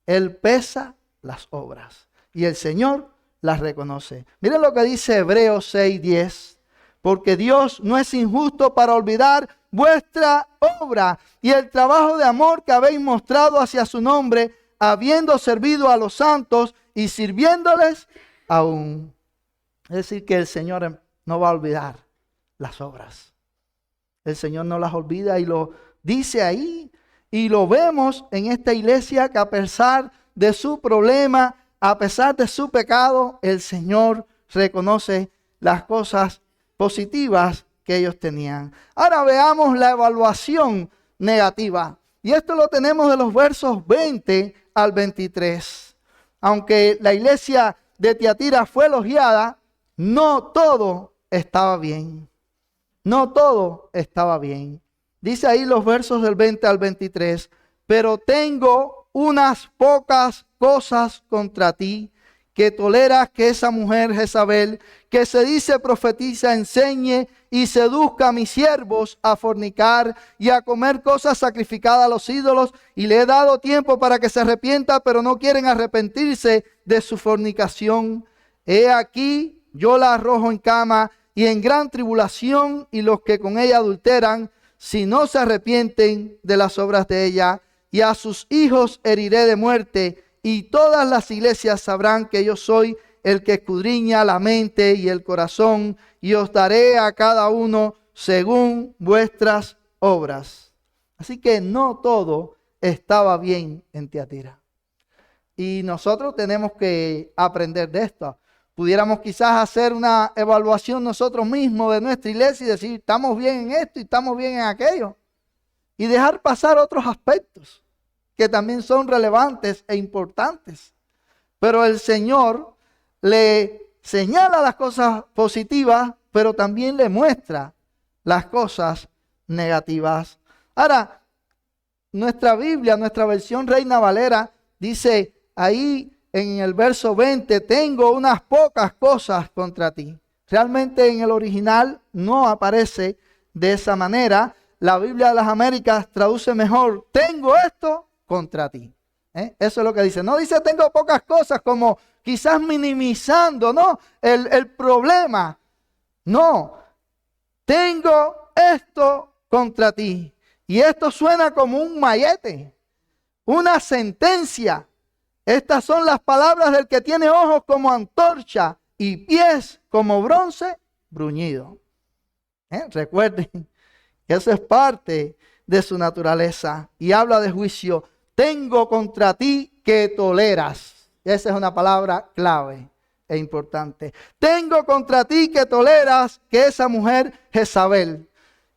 Él pesa las obras y el Señor las reconoce. Miren lo que dice Hebreos 6:10. Porque Dios no es injusto para olvidar vuestra obra y el trabajo de amor que habéis mostrado hacia su nombre, habiendo servido a los santos y sirviéndoles aún. Es decir, que el Señor no va a olvidar las obras. El Señor no las olvida y lo dice ahí. Y lo vemos en esta iglesia que a pesar de su problema, a pesar de su pecado, el Señor reconoce las cosas positivas que ellos tenían. Ahora veamos la evaluación negativa. Y esto lo tenemos de los versos 20 al 23. Aunque la iglesia de Tiatira fue elogiada, no todo estaba bien. No todo estaba bien. Dice ahí los versos del 20 al 23. Pero tengo unas pocas cosas contra ti, que toleras que esa mujer Jezabel, que se dice profetiza, enseñe y seduzca a mis siervos a fornicar y a comer cosas sacrificadas a los ídolos, y le he dado tiempo para que se arrepienta, pero no quieren arrepentirse de su fornicación. He aquí, yo la arrojo en cama y en gran tribulación, y los que con ella adulteran, si no se arrepienten de las obras de ella, y a sus hijos heriré de muerte, y todas las iglesias sabrán que yo soy el que escudriña la mente y el corazón, y os daré a cada uno según vuestras obras. Así que no todo estaba bien en Tiatira. Y nosotros tenemos que aprender de esto. Pudiéramos quizás hacer una evaluación nosotros mismos de nuestra iglesia y decir, estamos bien en esto y estamos bien en aquello. Y dejar pasar otros aspectos que también son relevantes e importantes. Pero el Señor le señala las cosas positivas, pero también le muestra las cosas negativas. Ahora, nuestra Biblia, nuestra versión Reina Valera, dice ahí en el verso 20, tengo unas pocas cosas contra ti. Realmente en el original no aparece de esa manera. La Biblia de las Américas traduce mejor, tengo esto contra ti. Eso es lo que dice. No dice tengo pocas cosas como quizás minimizando, ¿no? el problema. No, tengo esto contra ti. Y esto suena como un mallete, una sentencia. Estas son las palabras del que tiene ojos como antorcha y pies como bronce bruñido. Recuerden Eso es parte de su naturaleza. Y habla de juicio. Tengo contra ti que toleras. Esa es una palabra clave e importante. Tengo contra ti que toleras que esa mujer Jezabel.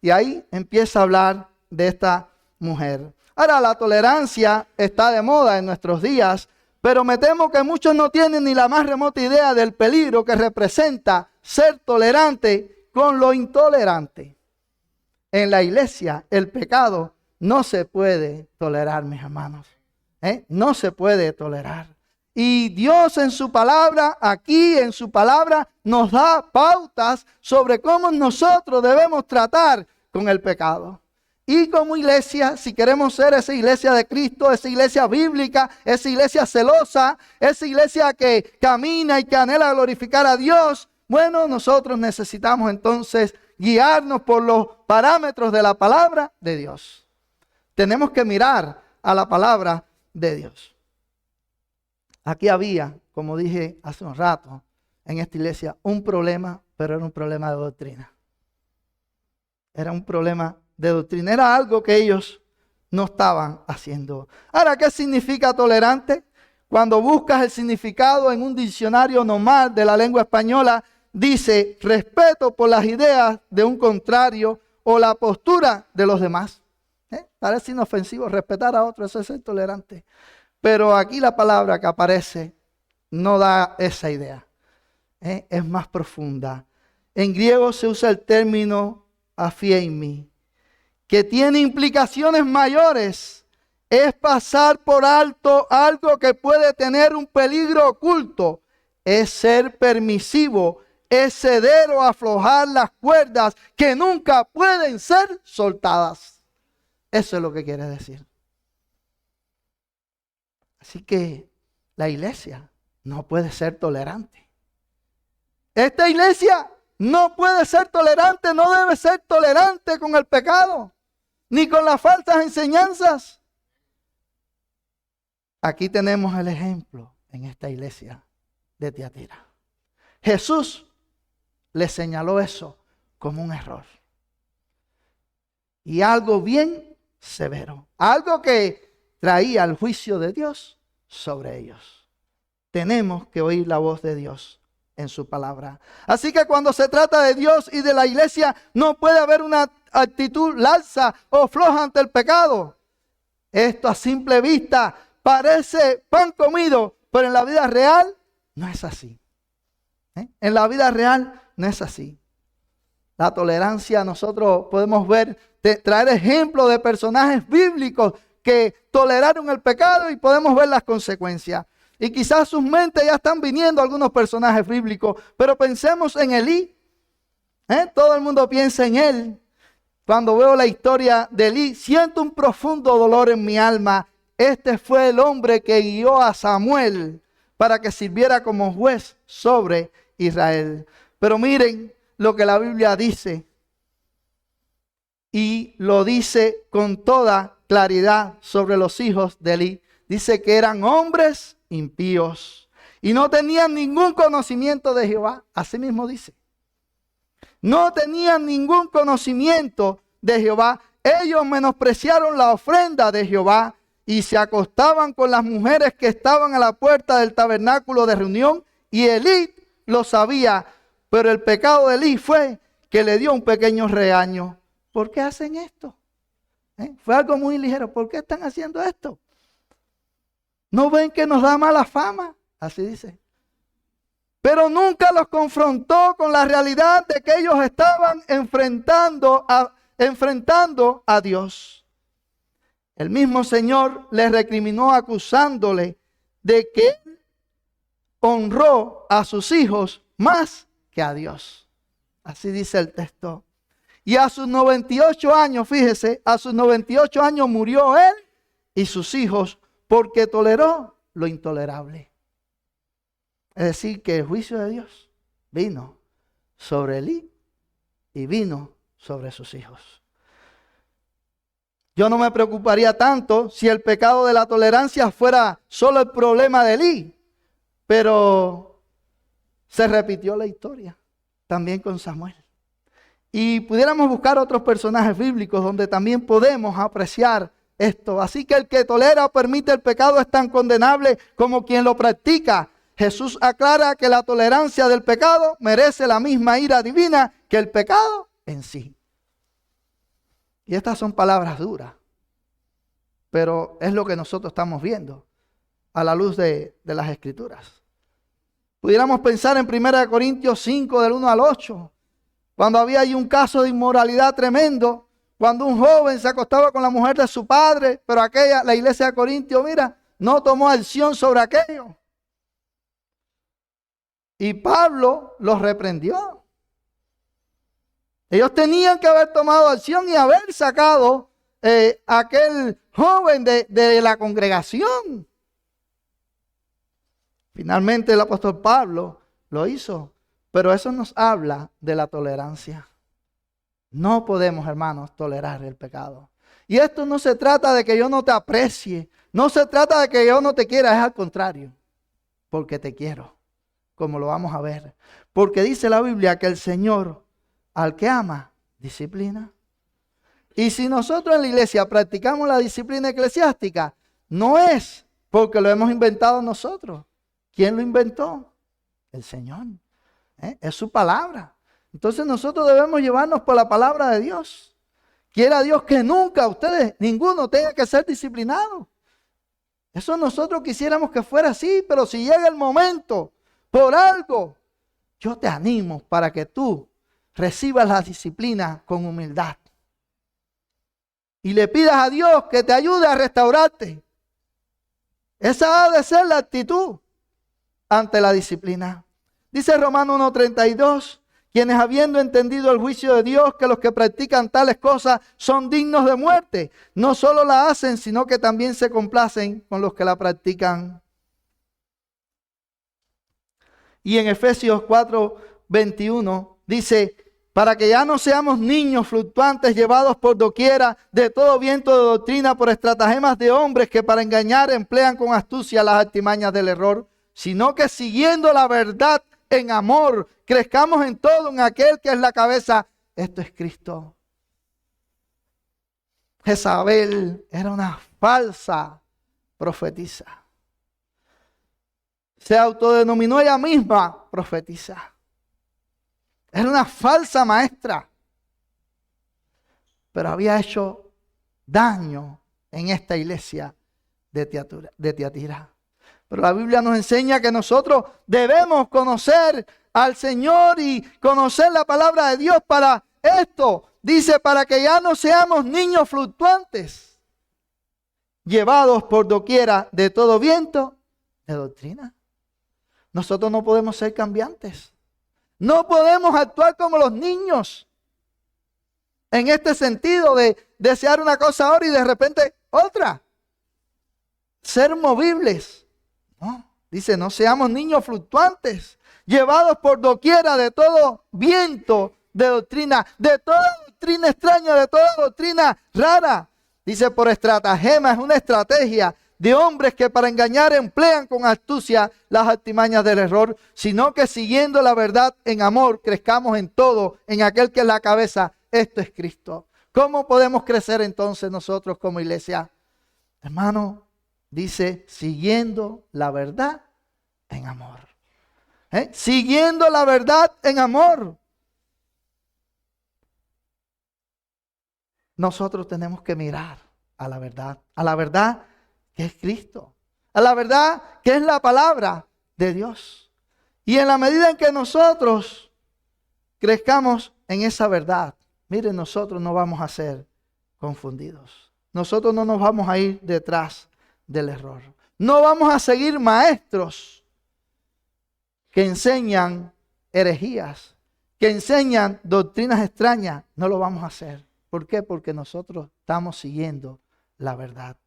Y ahí empieza a hablar de esta mujer. Ahora, la tolerancia está de moda en nuestros días, pero me temo que muchos no tienen ni la más remota idea del peligro que representa ser tolerante con lo intolerante. En la iglesia, el pecado no se puede tolerar, mis hermanos. No se puede tolerar. Y Dios en su palabra, aquí en su palabra, nos da pautas sobre cómo nosotros debemos tratar con el pecado. Y como iglesia, si queremos ser esa iglesia de Cristo, esa iglesia bíblica, esa iglesia celosa, esa iglesia que camina y que anhela glorificar a Dios, bueno, nosotros necesitamos entonces guiarnos por los parámetros de la palabra de Dios. Tenemos que mirar a la palabra de Dios. Aquí había, como dije hace un rato, en esta iglesia, un problema, pero era un problema de doctrina. Era un problema de doctrina. Era algo que ellos no estaban haciendo. Ahora, ¿qué significa tolerante? Cuando buscas el significado en un diccionario normal de la lengua española, dice respeto por las ideas de un contrario o la postura de los demás. Parece inofensivo respetar a otros, eso es ser tolerante. Pero aquí la palabra que aparece no da esa idea. Es más profunda. En griego se usa el término aphiemi, que tiene implicaciones mayores. Es pasar por alto algo que puede tener un peligro oculto. Es ser permisivo, es ceder o aflojar las cuerdas que nunca pueden ser soltadas. Eso es lo que quiere decir. Así que la iglesia no puede ser tolerante. Esta iglesia no puede ser tolerante, no debe ser tolerante con el pecado, ni con las falsas enseñanzas. Aquí tenemos el ejemplo en esta iglesia de Tiatira. Jesús le señaló eso como un error. Y algo bien severo. Algo que traía el juicio de Dios sobre ellos. Tenemos que oír la voz de Dios en su palabra. Así que cuando se trata de Dios y de la iglesia, no puede haber una actitud laxa o floja ante el pecado. Esto a simple vista parece pan comido, pero en la vida real no es así. En la vida real no es así. La tolerancia, nosotros podemos ver, traer ejemplos de personajes bíblicos que toleraron el pecado y podemos ver las consecuencias. Y quizás sus mentes ya están viniendo algunos personajes bíblicos, pero pensemos en Elí. Todo el mundo piensa en él. Cuando veo la historia de Elí, siento un profundo dolor en mi alma. Este fue el hombre que guió a Samuel para que sirviera como juez sobre Israel. Pero miren lo que la Biblia dice. Y lo dice con toda claridad sobre los hijos de Elí. Dice que eran hombres impíos y no tenían ningún conocimiento de Jehová. Así mismo dice. No tenían ningún conocimiento de Jehová. Ellos menospreciaron la ofrenda de Jehová y se acostaban con las mujeres que estaban a la puerta del tabernáculo de reunión. Y Elí lo sabía, pero el pecado de Elí fue que le dio un pequeño regaño. ¿Por qué hacen esto? Fue algo muy ligero. ¿Por qué están haciendo esto? ¿No ven que nos da mala fama? Así dice. Pero nunca los confrontó con la realidad de que ellos estaban enfrentando a Dios. El mismo Señor les recriminó acusándole de que él honró a sus hijos más que a Dios. Así dice el texto. Y a sus 98 años, fíjese, a sus 98 años murió él y sus hijos porque toleró lo intolerable. Es decir, que el juicio de Dios vino sobre Elí y vino sobre sus hijos. Yo no me preocuparía tanto si el pecado de la tolerancia fuera solo el problema de Elí, pero se repitió la historia también con Samuel. Y pudiéramos buscar otros personajes bíblicos donde también podemos apreciar esto. Así que el que tolera o permite el pecado es tan condenable como quien lo practica. Jesús aclara que la tolerancia del pecado merece la misma ira divina que el pecado en sí. Y estas son palabras duras, pero es lo que nosotros estamos viendo a la luz de las Escrituras. Pudiéramos pensar en 1 Corintios 5, del 1 al 8, cuando había ahí un caso de inmoralidad tremendo, cuando un joven se acostaba con la mujer de su padre, pero la iglesia de Corintios, mira, no tomó acción sobre aquello. Y Pablo los reprendió. Ellos tenían que haber tomado acción y haber sacado a aquel joven de la congregación. Finalmente el apóstol Pablo lo hizo, pero eso nos habla de la tolerancia. No podemos, hermanos, tolerar el pecado. Y esto no se trata de que yo no te aprecie, no se trata de que yo no te quiera, es al contrario, porque te quiero, como lo vamos a ver. Porque dice la Biblia que el Señor, al que ama, disciplina. Y si nosotros en la iglesia practicamos la disciplina eclesiástica, no es porque lo hemos inventado nosotros. ¿Quién lo inventó? El Señor. Es su palabra. Entonces nosotros debemos llevarnos por la palabra de Dios. Quiera Dios que nunca ustedes, ninguno tenga que ser disciplinado. Eso nosotros quisiéramos que fuera así, pero si llega el momento, por algo, yo te animo para que tú recibas la disciplina con humildad. Y le pidas a Dios que te ayude a restaurarte. Esa ha de ser la actitud ante la disciplina. Dice Romanos 1:32, quienes habiendo entendido el juicio de Dios, que los que practican tales cosas son dignos de muerte, no solo la hacen, sino que también se complacen con los que la practican. Y en Efesios 4:21 dice, para que ya no seamos niños fluctuantes llevados por doquiera de todo viento de doctrina por estratagemas de hombres que para engañar emplean con astucia las artimañas del error, sino que siguiendo la verdad en amor, crezcamos en todo en aquel que es la cabeza. Esto es Cristo. Jezabel era una falsa profetisa. Se autodenominó ella misma profetisa. Era una falsa maestra. Pero había hecho daño en esta iglesia de Tiatira. Pero la Biblia nos enseña que nosotros debemos conocer al Señor y conocer la palabra de Dios para esto. Dice, para que ya no seamos niños fluctuantes, llevados por doquiera de todo viento de doctrina. Nosotros no podemos ser cambiantes. No podemos actuar como los niños. En este sentido de desear una cosa ahora y de repente otra. Ser movibles. No, dice, no seamos niños fluctuantes, llevados por doquiera de todo viento de doctrina, de toda doctrina extraña, de toda doctrina rara. Dice, por estratagema, es una estrategia de hombres que para engañar emplean con astucia las artimañas del error, sino que siguiendo la verdad en amor, crezcamos en todo, en aquel que es la cabeza, esto es Cristo. ¿Cómo podemos crecer entonces nosotros como iglesia? Hermano, dice, siguiendo la verdad en amor. Siguiendo la verdad en amor. Nosotros tenemos que mirar a la verdad que es Cristo, a la verdad que es la palabra de Dios. Y en la medida en que nosotros crezcamos en esa verdad, miren, nosotros no vamos a ser confundidos. Nosotros no nos vamos a ir detrás del error. No vamos a seguir maestros que enseñan herejías, que enseñan doctrinas extrañas. No lo vamos a hacer. ¿Por qué? Porque nosotros estamos siguiendo la verdad.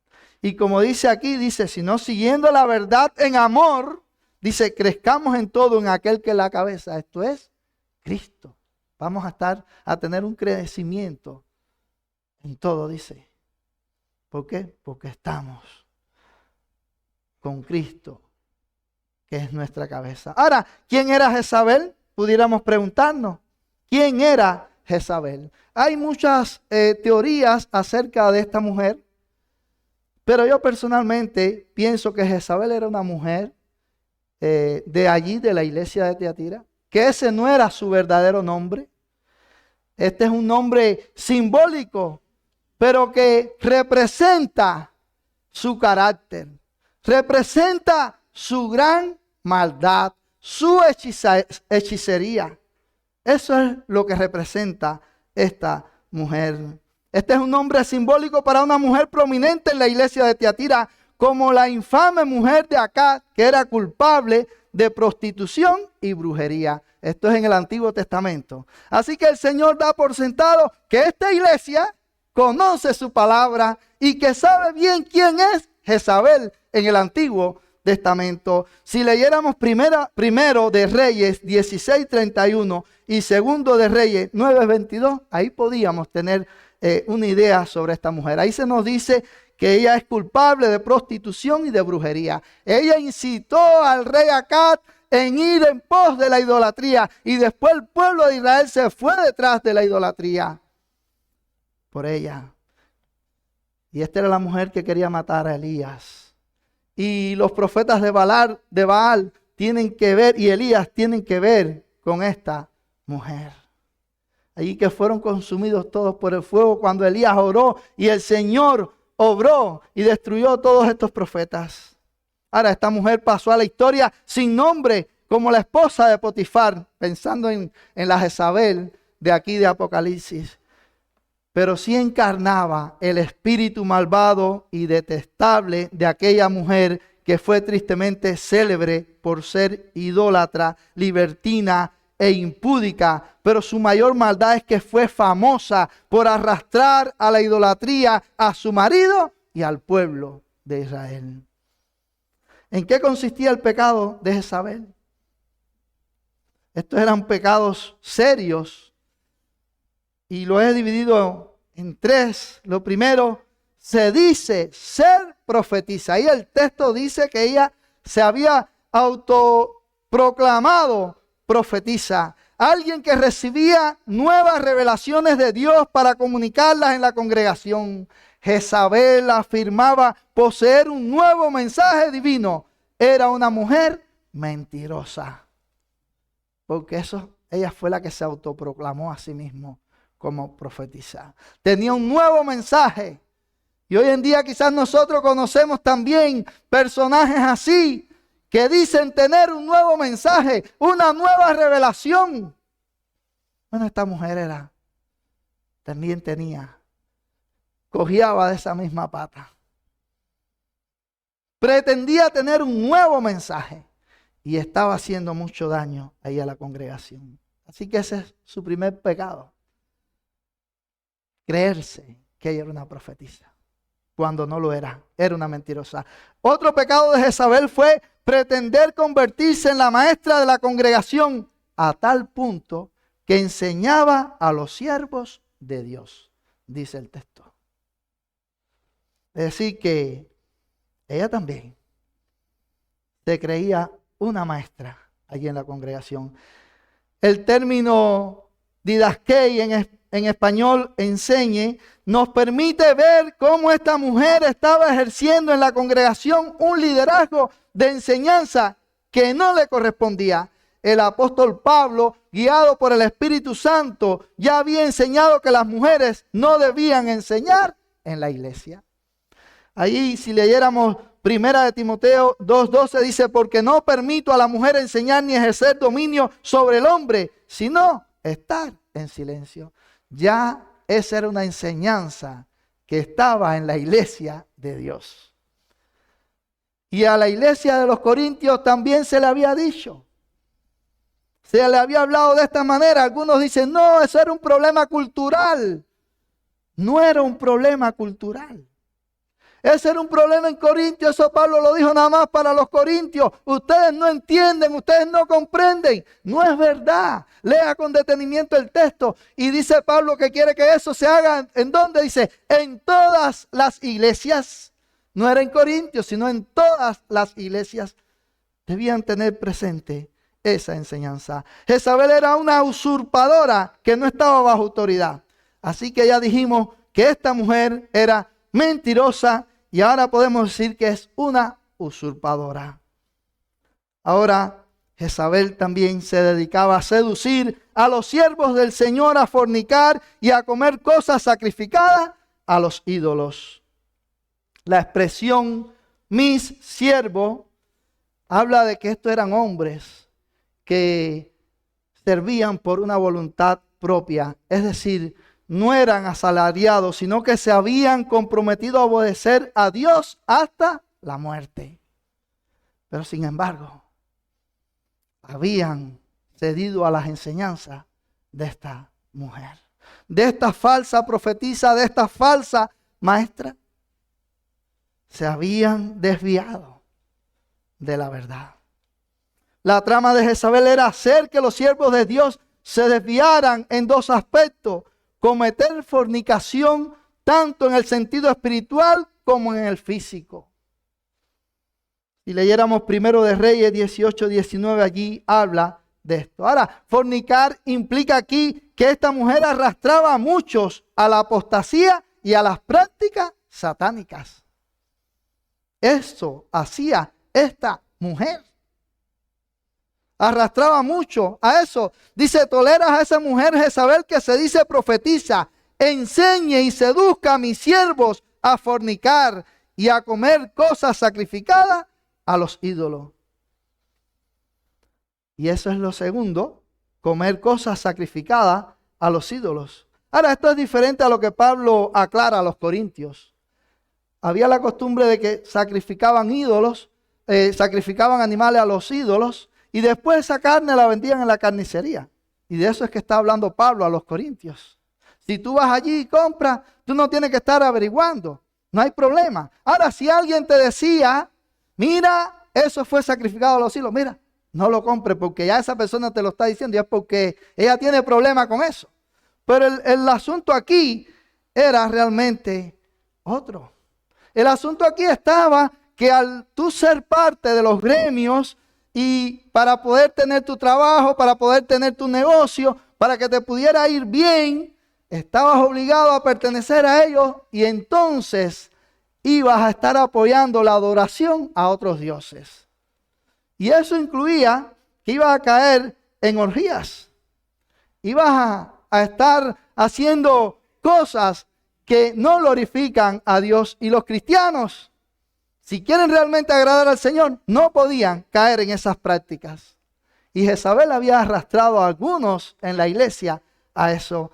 Y como dice aquí, dice, si no siguiendo la verdad en amor, dice, crezcamos en todo en aquel que es la cabeza. Esto es Cristo. Vamos a tener un crecimiento en todo, dice. ¿Por qué? Porque estamos con Cristo, que es nuestra cabeza. Ahora, ¿quién era Jezabel? Pudiéramos preguntarnos. ¿Quién era Jezabel. Hay muchas teorías acerca de esta mujer, pero yo personalmente pienso que Jezabel era una mujer de allí, de la iglesia de Tiatira, que ese no era su verdadero nombre. Este es un nombre simbólico, pero que representa su carácter, representa su gran maldad, su hechicería. Eso es lo que representa esta mujer. Este es un nombre simbólico para una mujer prominente en la iglesia de Tiatira, como la infame mujer de Acab, que era culpable de prostitución y brujería. Esto es en el Antiguo Testamento. Así que el Señor da por sentado que esta iglesia conoce su palabra y que sabe bien quién es Jezabel en el Antiguo Testamento. Si leyéramos primero de Reyes 16:31 y segundo de Reyes 9:22, ahí podíamos tener una idea sobre esta mujer. Ahí se nos dice que ella es culpable de prostitución y de brujería. Ella incitó al rey Acab en ir en pos de la idolatría, y después el pueblo de Israel se fue detrás de la idolatría por ella. Y esta era la mujer que quería matar a Elías. Y los profetas de Baal tienen que ver, y Elías tienen que ver con esta mujer. Allí que fueron consumidos todos por el fuego cuando Elías oró y el Señor obró y destruyó todos estos profetas. Ahora esta mujer pasó a la historia sin nombre como la esposa de Potifar, pensando en la Jezabel de aquí de Apocalipsis. Pero sí encarnaba el espíritu malvado y detestable de aquella mujer que fue tristemente célebre por ser idólatra, libertina e impúdica, pero su mayor maldad es que fue famosa por arrastrar a la idolatría a su marido y al pueblo de Israel. ¿En qué consistía el pecado de Jezabel? Estos eran pecados serios y lo he dividido en tres. Lo primero, se dice ser profetisa. Ahí el texto dice que ella se había autoproclamado profetisa, alguien que recibía nuevas revelaciones de Dios para comunicarlas en la congregación. Jezabel afirmaba poseer un nuevo mensaje divino. Era una mujer mentirosa, porque ella fue la que se autoproclamó a sí misma como profetisa. Tenía un nuevo mensaje, y hoy en día quizás nosotros conocemos también personajes así, que dicen tener un nuevo mensaje, una nueva revelación. Bueno, esta mujer también cojeaba de esa misma pata. Pretendía tener un nuevo mensaje y estaba haciendo mucho daño ahí a la congregación. Así que ese es su primer pecado. Creerse que ella era una profetisa, cuando no lo era una mentirosa. Otro pecado de Jezabel fue pretender convertirse en la maestra de la congregación a tal punto que enseñaba a los siervos de Dios, dice el texto. Es decir, que ella también se creía una maestra allí en la congregación. El término didaskei en español, enseñe, nos permite ver cómo esta mujer estaba ejerciendo en la congregación un liderazgo de enseñanza que no le correspondía. El apóstol Pablo, guiado por el Espíritu Santo, ya había enseñado que las mujeres no debían enseñar en la iglesia. Allí, si leyéramos 1 de Timoteo 2:12, dice: porque no permito a la mujer enseñar ni ejercer dominio sobre el hombre, sino estar en silencio. Ya esa era una enseñanza que estaba en la iglesia de Dios. Y a la iglesia de los Corintios también se le había dicho. Se le había hablado de esta manera. Algunos dicen: no, eso era un problema cultural. No era un problema cultural. Ese era un problema en Corintios. Eso Pablo lo dijo nada más para los corintios. Ustedes no entienden, ustedes no comprenden. No es verdad. Lea con detenimiento el texto. Y dice Pablo que quiere que eso se haga. ¿En dónde? Dice: en todas las iglesias. No era en Corintios, sino en todas las iglesias. Debían tener presente esa enseñanza. Jezabel era una usurpadora que no estaba bajo autoridad. Así que ya dijimos que esta mujer era mentirosa y ahora podemos decir que es una usurpadora. Ahora, Jezabel también se dedicaba a seducir a los siervos del Señor, a fornicar y a comer cosas sacrificadas a los ídolos. La expresión mis siervos habla de que estos eran hombres que servían por una voluntad propia, es decir, no eran asalariados, sino que se habían comprometido a obedecer a Dios hasta la muerte. Pero sin embargo, habían cedido a las enseñanzas de esta mujer, de esta falsa profetisa, de esta falsa maestra. Se habían desviado de la verdad. La trama de Jezabel era hacer que los siervos de Dios se desviaran en dos aspectos: cometer fornicación tanto en el sentido espiritual como en el físico. Si leyéramos Primero de Reyes 18-19, allí habla de esto. Ahora, fornicar implica aquí que esta mujer arrastraba a muchos a la apostasía y a las prácticas satánicas. Eso hacía esta mujer. Arrastraba mucho a eso. Dice, toleras a esa mujer Jezabel que se dice profetiza, enseñe y seduzca a mis siervos a fornicar y a comer cosas sacrificadas a los ídolos. Y eso es lo segundo, comer cosas sacrificadas a los ídolos. Ahora, esto es diferente a lo que Pablo aclara a los corintios. Había la costumbre de que sacrificaban ídolos, sacrificaban animales a los ídolos, y después esa carne la vendían en la carnicería. Y de eso es que está hablando Pablo a los corintios. Si tú vas allí y compras, tú no tienes que estar averiguando. No hay problema. Ahora, si alguien te decía, mira, eso fue sacrificado a los ídolos, mira, no lo compres porque ya esa persona te lo está diciendo y es porque ella tiene problema con eso. Pero el asunto aquí era realmente otro. El asunto aquí estaba que al tú ser parte de los gremios y para poder tener tu trabajo, para poder tener tu negocio, para que te pudiera ir bien, estabas obligado a pertenecer a ellos y entonces ibas a estar apoyando la adoración a otros dioses. Y eso incluía que ibas a caer en orgías. Ibas a estar haciendo cosas que no glorifican a Dios. Y los cristianos, si quieren realmente agradar al Señor, no podían caer en esas prácticas. Y Jezabel había arrastrado a algunos en la iglesia a eso.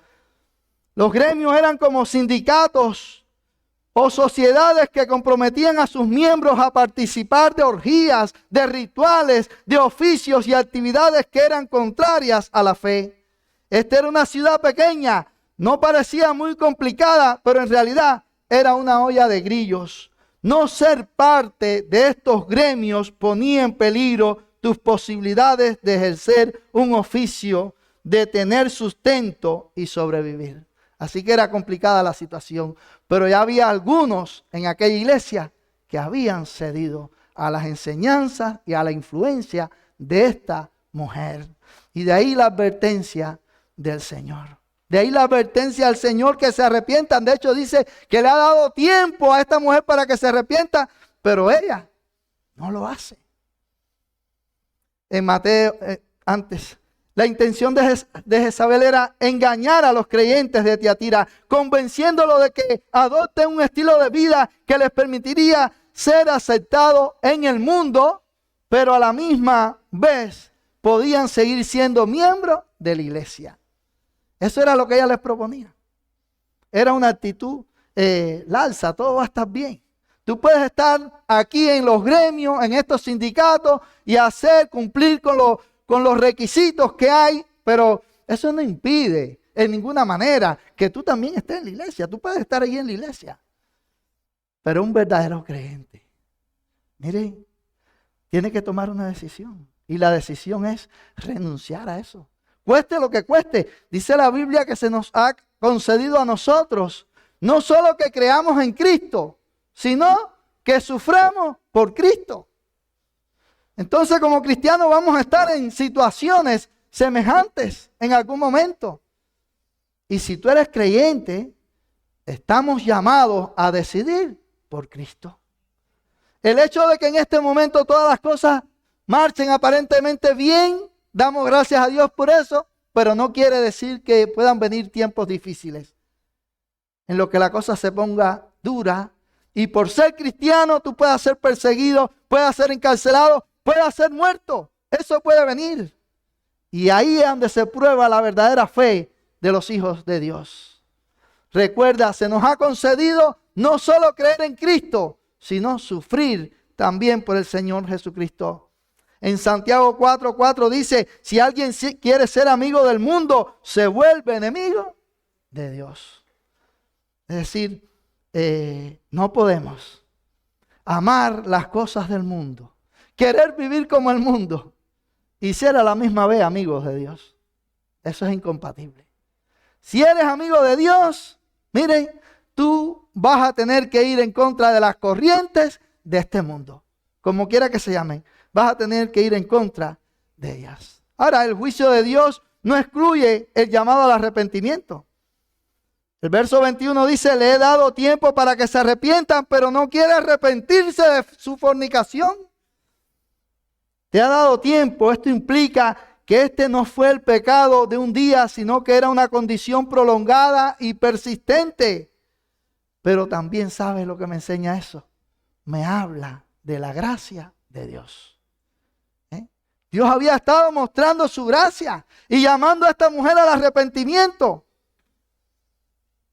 Los gremios eran como sindicatos o sociedades que comprometían a sus miembros a participar de orgías, de rituales, de oficios y actividades que eran contrarias a la fe. Esta era una ciudad pequeña, no parecía muy complicada, pero en realidad era una olla de grillos. No ser parte de estos gremios ponía en peligro tus posibilidades de ejercer un oficio, de tener sustento y sobrevivir. Así que era complicada la situación, pero ya había algunos en aquella iglesia que habían cedido a las enseñanzas y a la influencia de esta mujer. Y de ahí la advertencia del Señor. De ahí la advertencia al Señor que se arrepientan. De hecho dice que le ha dado tiempo a esta mujer para que se arrepienta, pero ella no lo hace. En Mateo, antes, la intención de Jezabel era engañar a los creyentes de Tiatira, convenciéndolos de que adopten un estilo de vida que les permitiría ser aceptados en el mundo, pero a la misma vez podían seguir siendo miembros de la iglesia. Eso era lo que ella les proponía. Era una actitud, Larsa, todo va a estar bien. Tú puedes estar aquí en los gremios, en estos sindicatos y cumplir con los requisitos que hay, pero eso no impide en ninguna manera que tú también estés en la iglesia. Tú puedes estar ahí en la iglesia. Pero un verdadero creyente, miren, tiene que tomar una decisión. Y la decisión es renunciar a eso. Cueste lo que cueste. Dice la Biblia que se nos ha concedido a nosotros, no solo que creamos en Cristo, sino que suframos por Cristo. Entonces, como cristianos vamos a estar en situaciones semejantes en algún momento. Y si tú eres creyente, estamos llamados a decidir por Cristo. El hecho de que en este momento todas las cosas marchen aparentemente bien, damos gracias a Dios por eso, pero no quiere decir que puedan venir tiempos difíciles en los que la cosa se ponga dura y por ser cristiano tú puedas ser perseguido, puedas ser encarcelado, puedas ser muerto. Eso puede venir. Y ahí es donde se prueba la verdadera fe de los hijos de Dios. Recuerda, se nos ha concedido no solo creer en Cristo, sino sufrir también por el Señor Jesucristo. En Santiago 4:4 dice, si alguien quiere ser amigo del mundo, se vuelve enemigo de Dios. Es decir, no podemos amar las cosas del mundo, querer vivir como el mundo y ser a la misma vez amigos de Dios. Eso es incompatible. Si eres amigo de Dios, miren, tú vas a tener que ir en contra de las corrientes de este mundo. Como quiera que se llamen, vas a tener que ir en contra de ellas. Ahora, el juicio de Dios no excluye el llamado al arrepentimiento. El verso 21 dice, le he dado tiempo para que se arrepientan, pero no quiere arrepentirse de su fornicación. Te ha dado tiempo. Esto implica que este no fue el pecado de un día, sino que era una condición prolongada y persistente. Pero también ¿sabes lo que me enseña eso? Me habla de la gracia de Dios. Dios había estado mostrando su gracia y llamando a esta mujer al arrepentimiento.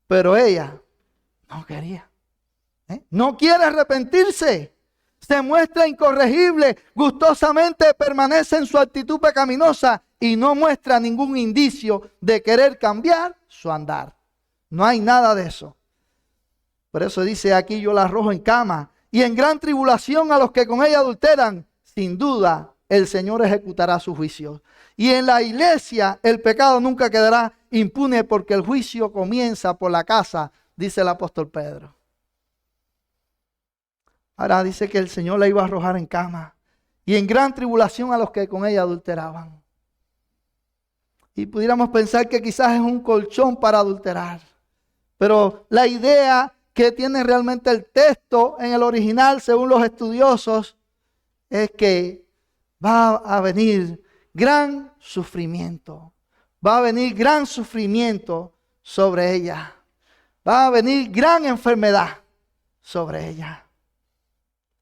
Pero ella no quería. No quiere arrepentirse. Se muestra incorregible. Gustosamente permanece en su actitud pecaminosa y no muestra ningún indicio de querer cambiar su andar. No hay nada de eso. Por eso dice aquí, yo la arrojo en cama y en gran tribulación a los que con ella adulteran. Sin duda, el Señor ejecutará su juicio. Y en la iglesia el pecado nunca quedará impune porque el juicio comienza por la casa, dice el apóstol Pedro. Ahora dice que el Señor la iba a arrojar en cama y en gran tribulación a los que con ella adulteraban. Y pudiéramos pensar que quizás es un colchón para adulterar. Pero la idea que tiene realmente el texto en el original, según los estudiosos, es que va a venir gran sufrimiento. Va a venir gran sufrimiento sobre ella. Va a venir gran enfermedad sobre ella.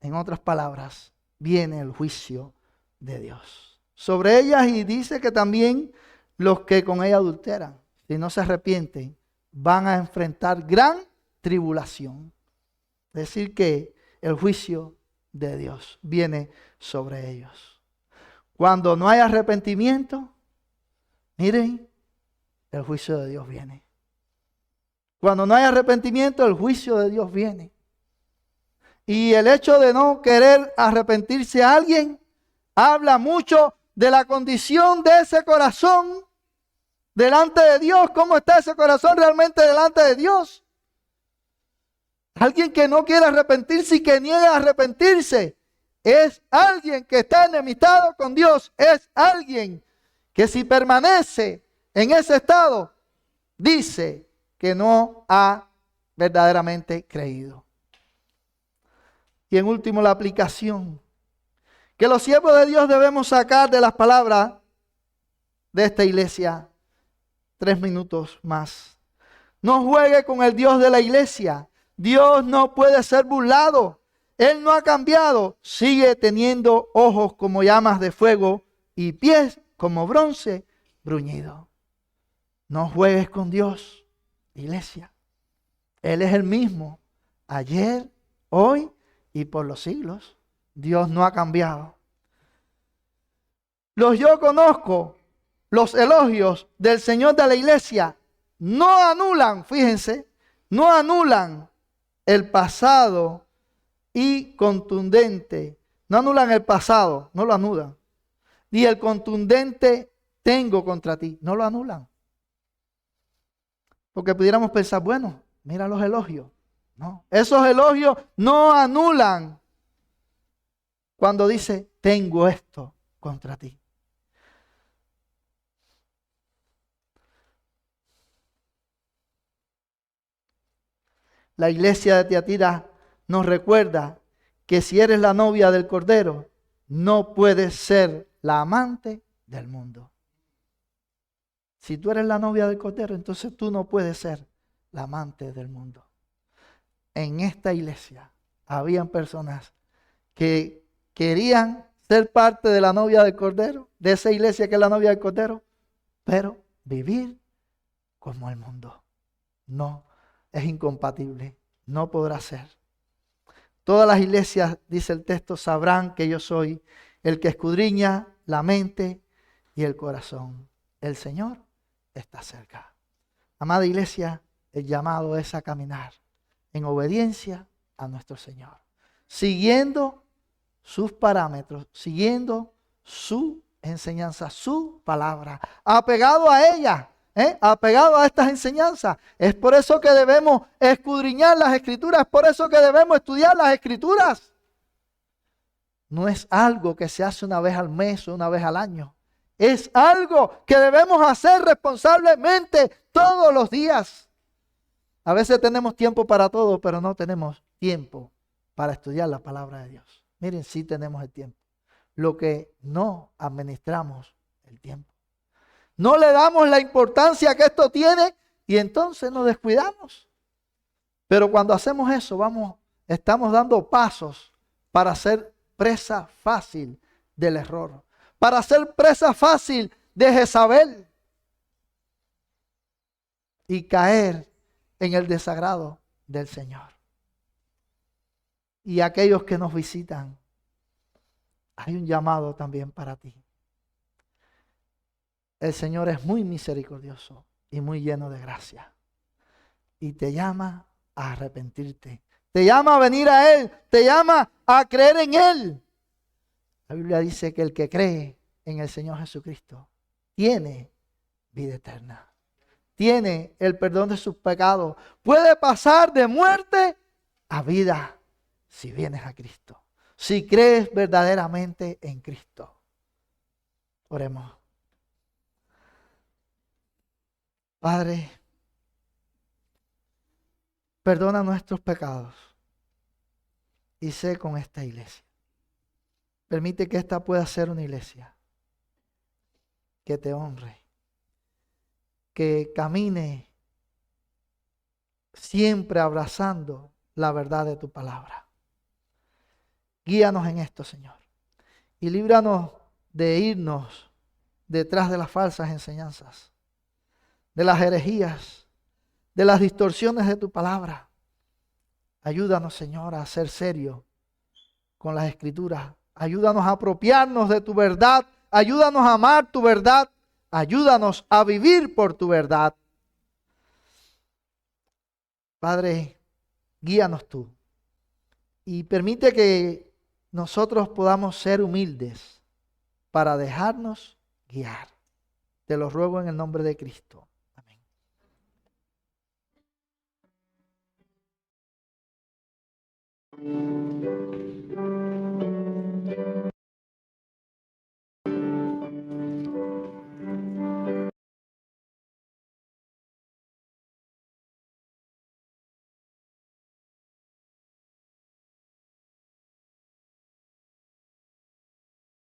En otras palabras, viene el juicio de Dios sobre ellas, y dice que también los que con ella adulteran, si no se arrepienten, van a enfrentar gran tribulación. Es decir, que el juicio de Dios viene sobre ellos. Cuando no hay arrepentimiento, miren, el juicio de Dios viene. Cuando no hay arrepentimiento, el juicio de Dios viene. Y el hecho de no querer arrepentirse a alguien habla mucho de la condición de ese corazón delante de Dios. ¿Cómo está ese corazón realmente delante de Dios? Alguien que no quiere arrepentirse y que niega arrepentirse es alguien que está enemistado con Dios. Es alguien que si permanece en ese estado, dice que no ha verdaderamente creído. Y en último, la aplicación que los siervos de Dios debemos sacar de las palabras de esta iglesia. 3 minutos más. No juegue con el Dios de la iglesia. Dios no puede ser burlado. Él no ha cambiado. Sigue teniendo ojos como llamas de fuego y pies como bronce bruñido. No juegues con Dios, iglesia. Él es el mismo ayer, hoy y por los siglos. Dios no ha cambiado. Yo conozco, los elogios del Señor de la iglesia no anulan, fíjense, no anulan el pasado y contundente. No anulan el pasado, no lo anulan. Ni el contundente tengo contra ti, no lo anulan. Porque pudiéramos pensar, bueno, mira los elogios. No, esos elogios no anulan cuando dice, tengo esto contra ti. La iglesia de Tiatira nos recuerda que si eres la novia del Cordero, no puedes ser la amante del mundo. Si tú eres la novia del Cordero, entonces tú no puedes ser la amante del mundo. En esta iglesia habían personas que querían ser parte de la novia del Cordero, de esa iglesia que es la novia del Cordero, pero vivir como el mundo. No, es incompatible, no podrá ser. Todas las iglesias, dice el texto, sabrán que yo soy el que escudriña la mente y el corazón. El Señor está cerca. Amada iglesia, el llamado es a caminar en obediencia a nuestro Señor, siguiendo sus parámetros, siguiendo su enseñanza, su palabra, apegado a ella, apegado a estas enseñanzas. Es por eso que debemos escudriñar las Escrituras, es por eso que debemos estudiar las Escrituras. No es algo que se hace una vez al mes o una vez al año. Es algo que debemos hacer responsablemente todos los días. A veces tenemos tiempo para todo, pero no tenemos tiempo para estudiar la palabra de Dios. Miren, sí tenemos el tiempo. Lo que no administramos el tiempo. No le damos la importancia que esto tiene y entonces nos descuidamos. Pero cuando hacemos eso, estamos dando pasos para ser presa fácil del error. Para ser presa fácil de Jezabel. Y caer en el desagrado del Señor. Y aquellos que nos visitan, hay un llamado también para ti. El Señor es muy misericordioso y muy lleno de gracia. Y te llama a arrepentirte. Te llama a venir a Él. Te llama a creer en Él. La Biblia dice que el que cree en el Señor Jesucristo tiene vida eterna. Tiene el perdón de sus pecados. Puede pasar de muerte a vida si vienes a Cristo. Si crees verdaderamente en Cristo. Oremos. Padre, perdona nuestros pecados y sé con esta iglesia. Permite que esta pueda ser una iglesia que te honre, que camine siempre abrazando la verdad de tu palabra. Guíanos en esto, Señor, y líbranos de irnos detrás de las falsas enseñanzas, de las herejías, de las distorsiones de tu palabra. Ayúdanos, Señor, a ser serios con las Escrituras. Ayúdanos a apropiarnos de tu verdad. Ayúdanos a amar tu verdad. Ayúdanos a vivir por tu verdad. Padre, guíanos tú. Y permite que nosotros podamos ser humildes para dejarnos guiar. Te lo ruego en el nombre de Cristo.